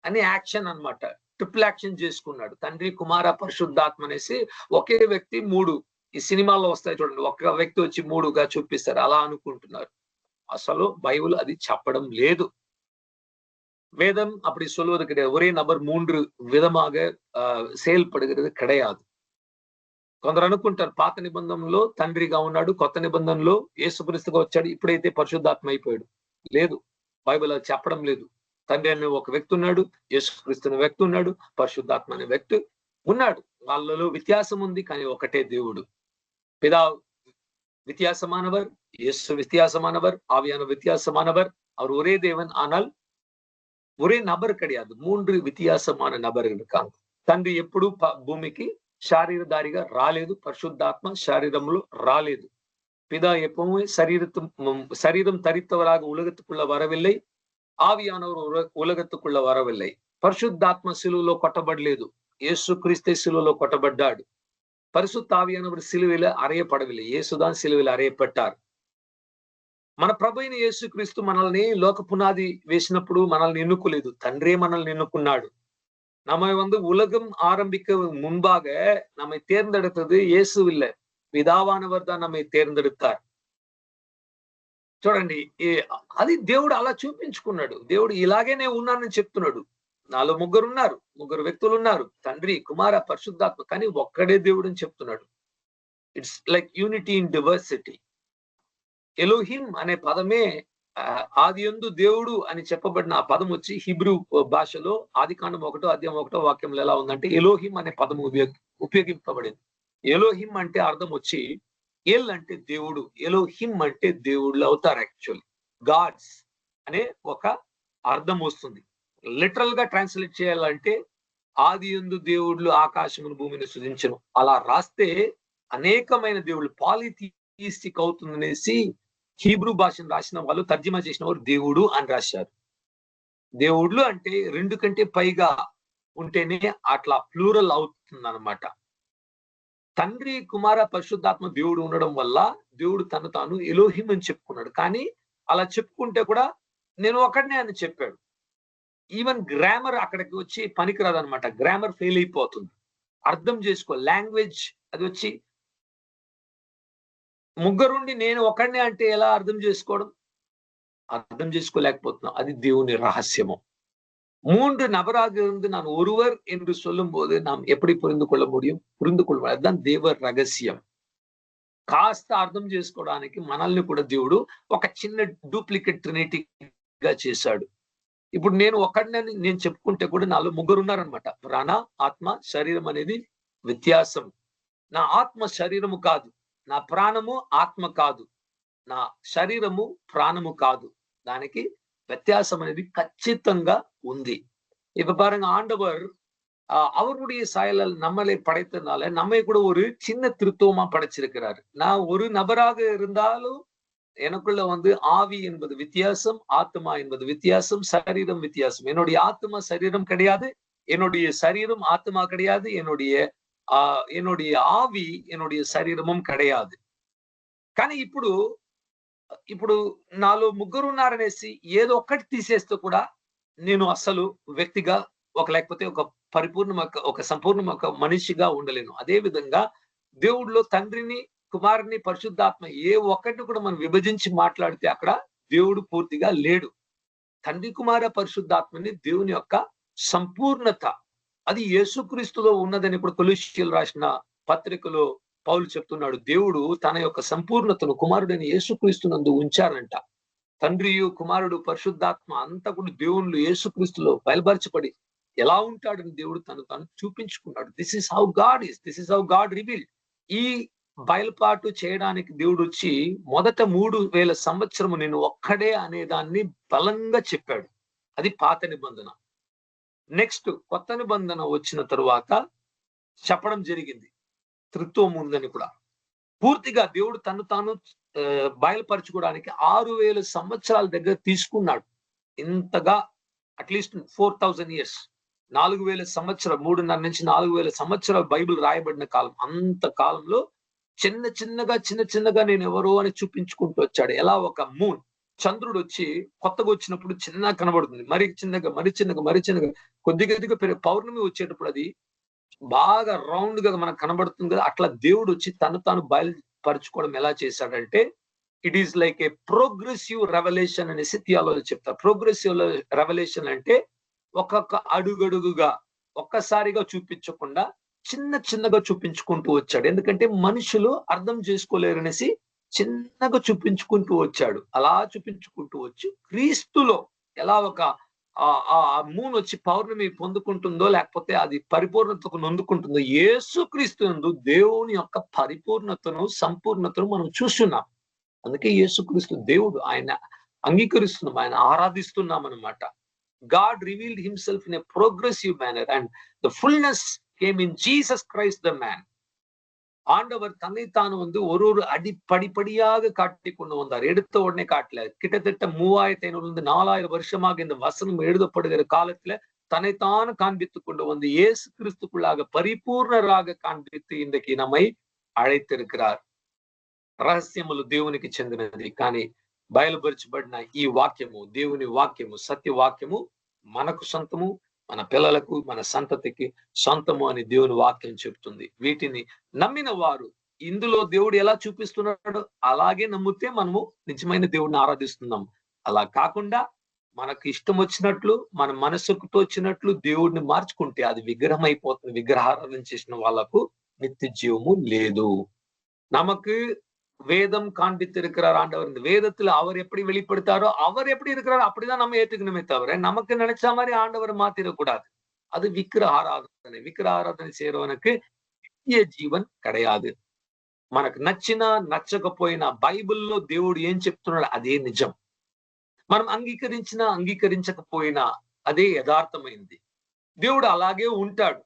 అని యాక్షన్ అన్నమాట. ట్రిపుల్ యాక్షన్ చేసుకున్నాడు. తండ్రి, కుమార, పరిశుద్ధాత్మ అనేసి ఒకే వ్యక్తి మూడు. ఈ సినిమాల్లో వస్తాయి చూడండి, ఒక వ్యక్తి వచ్చి మూడుగా చూపిస్తారు, అలా అనుకుంటున్నారు. అసలు బైబిల్ అది చెప్పడం లేదు. வேதம் அப்படி சொல்வது கிடையாது. ஒரே நபர் மூன்று விதமாக செயல்படுகிறது கிடையாது. కొందరు అనుకుంటారు, పాత నిబంధనలో తండ్రిగా ఉన్నాడు, కొత్త నిబంధనలో యేసుక్రీస్తుగా వచ్చాడు, ఇప్పుడైతే పరిశుద్ధాత్మ అయిపోయాడు. లేదు, బైబిల్ అది చెప్పడం లేదు. తండ్రి అనే ఒక వ్యక్తి ఉన్నాడు, యేసుక్రీస్తు అనే వ్యక్తి ఉన్నాడు, పరిశుద్ధాత్మ అనే వ్యక్తి ఉన్నాడు. వాళ్ళలో వ్యత్యాసం ఉంది, కానీ ఒకటే దేవుడు. பிதா வித்தியாசமானவர், இயேசு வித்தியாசமானவர், ஆவியான வித்தியாசமானவர். அவர் ஒரே தேவன், ஆனால் ஒரே நபர் கிடையாது, மூன்று வித்தியாசமான நபர்கள் இருக்காங்க. తండ్రి ఎప్పుడు భూమికి శారీరధారిగా రాలేదు, పరిశుద్ధాత్మ శరీరంలో రాలేదు. பிதா எப்பவுமே சரீரம் தரித்தவராக உலகத்துக்குள்ள வரவில்லை, ஆவியானவர் உலகத்துக்குள்ள வரவில்லை. పరిశుద్ధాత్మ సిలువలో కొట్టబడలేదు, యేసు క్రీస్తే సిలువలో కొట్టబడ్డాడు. పరిశుద్ధ ఆవియానవర్ సిలువలో అరేయపడవిல்லை, యేసుதான் సిలువలో అరేయపట్టారు. మన ప్రభు అయిన యేసుక్రీస్తు మనల్ని లోక పునాది వేసినప్పుడు మనల్ని ఎన్నుకోలేదు, తండ్రే మనల్ని ఎన్నుకున్నాడు. நம்மை உலகம் ஆரம்பிக்க முன்பாக நம்மை தேர்ந்தெடுத்தது இயேசு இல்ல, పిదావానవర్ தான் நம்மை தேர்ந்தெடுத்தார். చూడండి, అది దేవుడు అలా చూపించుకున్నాడు. దేవుడు ఇలాగే నేను ఉన్నానని చెప్తున్నాడు. నాలో ముగ్గురు వ్యక్తులు ఉన్నారు, తండ్రి, కుమార, పరిశుద్ధాత్మ, కానీ ఒక్కడే దేవుడు అని చెప్తున్నాడు. It's like unity in diversity. Elohim అనే పదమే ఆదియందు దేవుడు అని చెప్పబడిన ఆ పదం వచ్చి హిబ్రూ భాషలో ఆదికాండం 1:1 వాక్యంలో ఎలా ఉందంటే, ఎలోహిం అనే పదం ఉపయోగింపబడింది. ఎలోహిం అంటే అర్థం వచ్చి, ఎల్ అంటే దేవుడు, ఎలోహిం అంటే దేవుళ్ళు అవుతారు. యాక్చువల్లీ గాడ్స్ అనే ఒక అర్థం వస్తుంది. లిటరల్ గా ట్రాన్స్లేట్ చేయాలంటే ఆదియందు దేవుళ్ళు ఆకాశమును భూమిని సృజించను అలా రాస్తే అనేకమైన దేవుళ్ళు పాలిథియిస్టిక్ అవుతుందనేసి హీబ్రూ భాషను రాసిన వాళ్ళు తర్జుమా చేసిన వారు దేవుడు అని రాశారు. దేవుళ్ళు అంటే 2 కంటే పైగా ఉంటేనే అట్లా ప్లూరల్ అవుతుంది అన్నమాట. తండ్రి, కుమార, పరిశుద్ధాత్మ దేవుడు ఉండడం వల్ల దేవుడు తను తాను ఎలోహిం అని చెప్పుకున్నాడు. కానీ అలా చెప్పుకుంటే కూడా నేను ఒకడినే అని చెప్పాడు. ఈవెన్ గ్రామర్ అక్కడికి వచ్చి పనికిరాదనమాట. గ్రామర్ ఫెయిల్ అయిపోతుంది. అర్థం చేసుకో, లాంగ్వేజ్ అది వచ్చి ముగ్గురుండి నేను ఒకడినే అంటే ఎలా అర్థం చేసుకోవడం? అర్థం చేసుకోలేకపోతున్నాం. అది దేవుని రహస్యము. 3 நபராக இருந்து நான் ஒருவர் என்று சொல்லும் போது நாம் எப்படி புரிந்து கொள்ள முடியும்? புரிந்து கொள்வது அதுதான் தேவ రహస్యం. కాస్త అర్థం చేసుకోవడానికి మనల్ని కూడా దేవుడు ఒక చిన్న డూప్లికేట్ ట్రినిటీగా చేశాడు. ఇప్పుడు నేను ఒక్కడినని నేను చెప్పుకుంటే కూడా నాలో ముగ్గురు ఉన్నారనమాట. ప్రాణ, ఆత్మ, శరీరం అనేది వ్యత్యాసం. నా ఆత్మ శరీరము కాదు, నా ప్రాణము ఆత్మ కాదు, నా శరీరము ప్రాణము కాదు. దానికి వ్యత్యాసం అనేది ఖచ్చితంగా ఉంది. இப்ப பாருங்க, ஆண்டவர் அவருடைய சாயலால் நம்மளை படைத்ததுனால நம்மை கூட ஒரு சின்ன திருத்துவமா படைச்சிருக்கிறாரு. நான் ஒரு நபராக இருந்தாலும் எனக்குள்ள ஆவி என்பது வித்தியாசம், ஆத்மா என்பது வித்தியாசம், சரீரம் வித்தியாசம். என்னுடைய ஆத்மா சரீரம் கிடையாது, என்னுடைய சரீரம் ஆத்மா கிடையாது, என்னுடைய ఆవి என்னுடைய శరీరము கிடையாது. కానీ ఇప్పుడు నాలో ముగ్గురు ఉన్నారనేసి ఏదో ఒక్కటి తీసేస్తే కూడా నేను అసలు వ్యక్తిగా లేకపోతే ఒక సంపూర్ణ మనిషిగా ఉండలేను. అదే విధంగా దేవుడిలో తండ్రిని, కుమారుని, పరిశుద్ధాత్మ ఏ ఒక్కటి కూడా మనం విభజించి మాట్లాడితే అక్కడ దేవుడు పూర్తిగా లేడు. తండ్రి, కుమార, పరిశుద్ధాత్మని దేవుని యొక్క సంపూర్ణత అది యేసుక్రీస్తులో ఉన్నదని ఇప్పుడు కొలొస్సీయులకు రాసిన పత్రికలో పౌలు చెప్తున్నాడు. దేవుడు తన యొక్క సంపూర్ణతను కుమారుడైన యేసుక్రీస్తునందు ఉంచారంట. తండ్రియు, కుమారుడు, పరిశుద్ధాత్మ అంతా కూడా దేవుళ్ళు యేసుక్రీస్తులో బయలుపరచబడి ఎలా ఉంటాడని దేవుడు తను చూపించుకున్నాడు. This is how God is, this is how God revealed. ఈ బయలుపాటు చేయడానికి దేవుడు వచ్చి మొదట 3000 సంవత్సరము నేను ఒక్కడే అనే దాన్ని బలంగా చెప్పాడు. అది పాత నిబంధన. నెక్స్ట్ కొత్త నిబంధన వచ్చిన తరువాత చెప్పడం జరిగింది త్రిత్వం ఉందని కూడా. పూర్తిగా దేవుడు తను తాను బయలుపరచుకోవడానికి 6000 సంవత్సరాల దగ్గర తీసుకున్నాడు. ఇంతగా అట్లీస్ట్ 4000 years, 4000 సంవత్సరాలు, 3.5 నుంచి 4000 సంవత్సరాలు బైబిల్ రాయబడిన కాలం. అంత కాలంలో చిన్న చిన్నగా నేను ఎవరో అని చూపించుకుంటూ వచ్చాడు. ఎలా ఒక మూన్, చంద్రుడు వచ్చి కొత్తగా వచ్చినప్పుడు చిన్నగా కనబడుతుంది, మరి చిన్నగా కొద్దిగా పౌర్ణమి వచ్చేటప్పుడు అది బాగా రౌండ్ గా మనకు కనబడుతుంది కదా. అట్లా దేవుడు వచ్చి తను తాను బయలుపరచుకోవడం ఎలా చేశాడంటే it is like a progressive revolution అనేసి థియాలజీ చెప్తారు. ప్రోగ్రెసివ్ రెవల్యూషన్ అంటే ఒక్కొక్క అడుగడుగుగా ఒక్కసారిగా చూపించకుండా చిన్నగా చూపించుకుంటూ వచ్చాడు. ఎందుకంటే మనుషులు అర్థం చేసుకోలేరనేసి చిన్నగా చూపించుకుంటూ వచ్చాడు. అలా చూపించుకుంటూ వచ్చి క్రీస్తులో ఎలా ఒక మూన్ వచ్చి పౌర్ణమి పొందుకుంటుందో లేకపోతే అది పరిపూర్ణతకు నొందుకుంటుందో, యేసుక్రీస్తు నందు దేవుని యొక్క పరిపూర్ణతను, సంపూర్ణతను మనం చూస్తున్నాం. అందుకే యేసుక్రీస్తు దేవుడు, ఆయన అంగీకరిస్తున్నాం, ఆయన ఆరాధిస్తున్నాం అన్నమాట. God revealed himself in a progressive manner and the fullness came in Jesus Christ the man. ஆண்டவர் தன்னை தான் ஒரு படிப்படியாக காட்டி கொண்டு வந்தார். எடுத்த உடனே காட்டல. கிட்டத்தட்ட 3500 4000 வருஷமாக இந்த வசனம் எழுதப்படுகிற காலத்துல தன்னைத்தான் காண்பித்துக் கொண்டு வந்து இயேசு கிறிஸ்துக்குள்ளாக பரிபூர்ணராக కాంబిத்து ఇందుకి நம்மை అழைతిరుக்கிறார். రహస్యములు దేవునికి చెందినది, కానీ బయలుపరచబడిన ఈ వాక్యము, దేవుని వాక్యము, సత్య వాక్యము మనకు సొంతము, మన పిల్లలకు, మన సంతతికి సొంతము అని దేవుని వాక్యం చెప్తుంది. వీటిని నమ్మిన వారు ఇందులో దేవుడు ఎలా చూపిస్తున్నాడో అలాగే నమ్మితే మనము నిజమైన దేవుడిని ఆరాధిస్తున్నాం. అలా కాకుండా మనకు ఇష్టం వచ్చినట్లు, మన మనసుకు తోచినట్లు దేవుడిని మార్చుకుంటే అది విగ్రహం అయిపోతుంది. విగ్రహారాధన చేసిన వాళ్ళకు నిత్య జీవము లేదు. நமக்கு வேதம் காண்பித்திருக்கிறார் ஆண்டவர். இந்த வேதத்துல அவர் எப்படி வெளிப்படுத்தாரோ, அவர் எப்படி இருக்கிறாரோ அப்படிதான் நம்ம ஏத்துக்கணுமே தவிர நமக்கு நினைச்ச மாதிரி ஆண்டவர் மாத்திரக்கூடாது. அது விக்கிரக ஆராதனை. விக்கிரக ఆరాధన செய்யறவனுக்கு నిత్య జీవన్ கிடையாது. మనకు నచ్చినా నచ్చకపోయినా బైబిల్లో దేవుడు ఏం చెప్తున్నాడు అదే నిజం. మనం అంగీకరించినా అంగీకరించకపోయినా అదే యథార్థమైంది. దేవుడు అలాగే ఉంటాడు.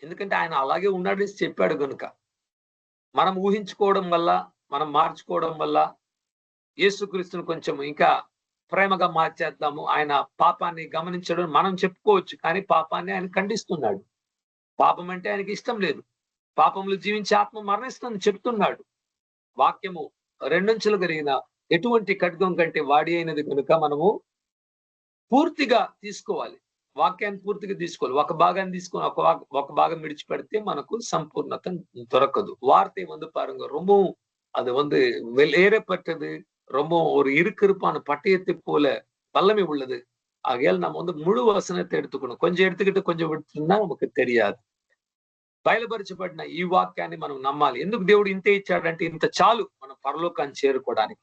ఎందుకంటే ఆయన అలాగే ఉన్నాడని చెప్పాడు గనుక. మనం ఊహించుకోవడం వల్ల, మనం మార్చుకోవడం వల్ల యేసుక్రీస్తుని కొంచెం ఇంకా ప్రేమగా మార్చేద్దాము, ఆయన పాపాన్ని గమనించడం మనం చెప్పుకోవచ్చు. కానీ పాపాన్ని ఆయన ఖండిస్తున్నాడు. పాపం అంటే ఆయనకి ఇష్టం లేదు. పాపంలో జీవించే ఆత్మ మరణిస్తుందని చెప్తున్నాడు. వాక్యము రెండంచులు కలిగిన ఎటువంటి ఖడ్గం కంటే వాడి అయినది కనుక మనము పూర్తిగా తీసుకోవాలి. వాక్యాన్ని పూర్తిగా తీసుకోవాలి. ఒక భాగాన్ని తీసుకొని ఒక భాగం విడిచిపెడితే మనకు సంపూర్ణత దొరకదు. வார்த்தை வந்து பாருங்க ரொம்பவும் அது வந்து வெளியேறப்பட்டது. ரொம்ப ஒரு இருக்கிருப்பான பட்டயத்தை போல வல்லமை உள்ளது. ஆகையால் நம்ம வந்து முழு வசனத்தை எடுத்துக்கணும். கொஞ்சம் எடுத்துக்கிட்டு கொஞ்சம் விட்டுனா நமக்கு தெரியாது. బయలుపరచబడిన ఈ వాక్యాన్ని మనం నమ్మాలి. ఎందుకు దేవుడు ఇంతే ఇచ్చాడంటే ఇంత చాలు మనం పరలోకాన్ని చేరుకోవడానికి.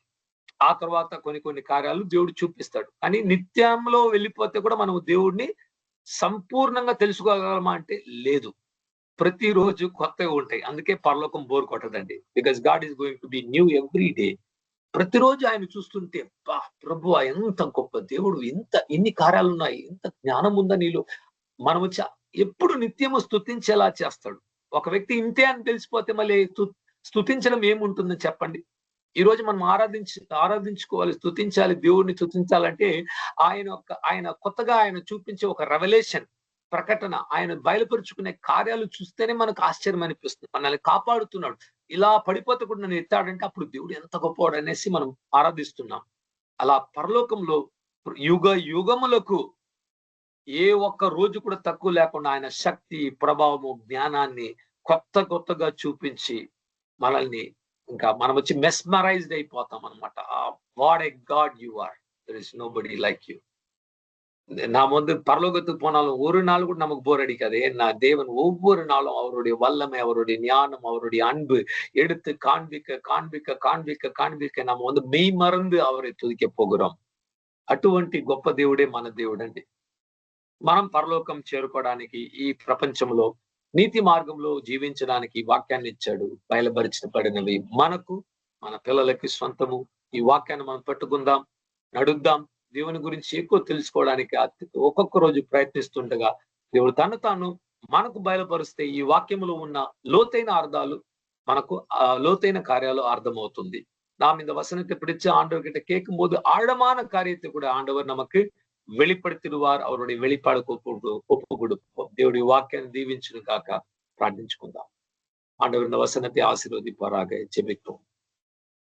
ఆ తర్వాత కొన్ని కార్యాలు దేవుడు చూపిస్తాడు. కానీ నిత్యంలో వెళ్ళిపోతే కూడా మనం దేవుడిని సంపూర్ణంగా తెలుసుకోగలమా అంటే లేదు. ప్రతిరోజు కొత్తగా ఉంటాయి. అందుకే పరలోకం బోర్ కొట్టదండి. Because God is going to be new every day. ప్రతిరోజు ఆయన చూస్తుంటే ప్రభువా ఎంత గొప్ప దేవుడు, ఇన్ని కార్యాలు ఉన్నాయి, ఇంత జ్ఞానం ఉందా నీలో. మనం ఎప్పుడు నిత్యము స్తుతించేలా చేస్తాడు. ఒక వ్యక్తి ఇంతే అని తెలిసిపోతే మళ్ళీ స్తుతించడం ఏముంటుందని చెప్పండి. ఈ రోజు మనం ఆరాధించుకోవాలి, స్తుతించాలి, దేవుడిని స్తుతించాలంటే ఆయన కొత్తగా ఆయన చూపించే ఒక రెవల్యూషన్ ప్రకటన, ఆయన బయలుపరుచుకునే కార్యాలు చూస్తేనే మనకు ఆశ్చర్యం అనిపిస్తుంది. మనల్ని కాపాడుతున్నాడు. ఇలా పడిపోతే కూడా నన్ను ఎత్తాడంటే అప్పుడు దేవుడు ఎంత గొప్పవాడు అనేసి మనం ఆరాధిస్తున్నాం. అలా పరలోకంలో యుగములకు ఏ ఒక్క రోజు కూడా తక్కువ లేకుండా ఆయన శక్తి, ప్రభావము, జ్ఞానాన్ని కొత్తగా చూపించి మనల్ని ఇంకా మనం వచ్చి మెస్మరైజ్డ్ అయిపోతాం అనమాట. What a god you are, there is nobody like you. நான் வந்து பரலோகத்துக்கு போனாலும் ஒரு நாள் கூட நமக்கு போர் அடிக்காது. ஏன்னா தேவன் ஒவ்வொரு நாளும் அவருடைய வல்லமை, அவருடைய ஞானம், அவருடைய அன்பு எடுத்து காண்பிக்க நம்ம வந்து மெய் மறந்து அவரை துதிக்க పోగురాం. అటువంటి గొప్ప దేవుడే మన దేవుడండి. మనం పరలోకం చేరుకోవడానికి ఈ ప్రపంచంలో నీతి మార్గంలో జీవించడానికి వాక్యాన్ని ఇచ్చాడు. బయలుపరచబడినవి మనకు, మన పిల్లలకి సొంతము. ఈ వాక్యాన్ని మనం పట్టుకుందాం, నడుద్దాం. దేవుని గురించి ఎక్కువ తెలుసుకోవడానికి ఒక్కొక్క రోజు ప్రయత్నిస్తుండగా దేవుడు తాను మనకు బయలుపరిస్తే ఈ వాక్యములో ఉన్న లోతైన అర్థాలు మనకు లోతైన కార్యాలు అర్థమవుతుంది. நாம் இந்த வசனத்தை பிடிச்சு ஆண்டவர்கிட்ட கேட்கும் போது ஆழமான காரியத்தை கூட ஆண்டவர் நமக்கு வெளிப்படுத்திடுவார். அவருடைய வெளிப்பாடுக்கு ஒப்பு கொடுப்போம். దేవుడి వాక్యాన్ని దీవించును కాక ప్రార్థించుకుందాం. ఆండవర్ இந்த వసనத்தை ఆశీర్వదింపారాగా. జెబిద్దాం.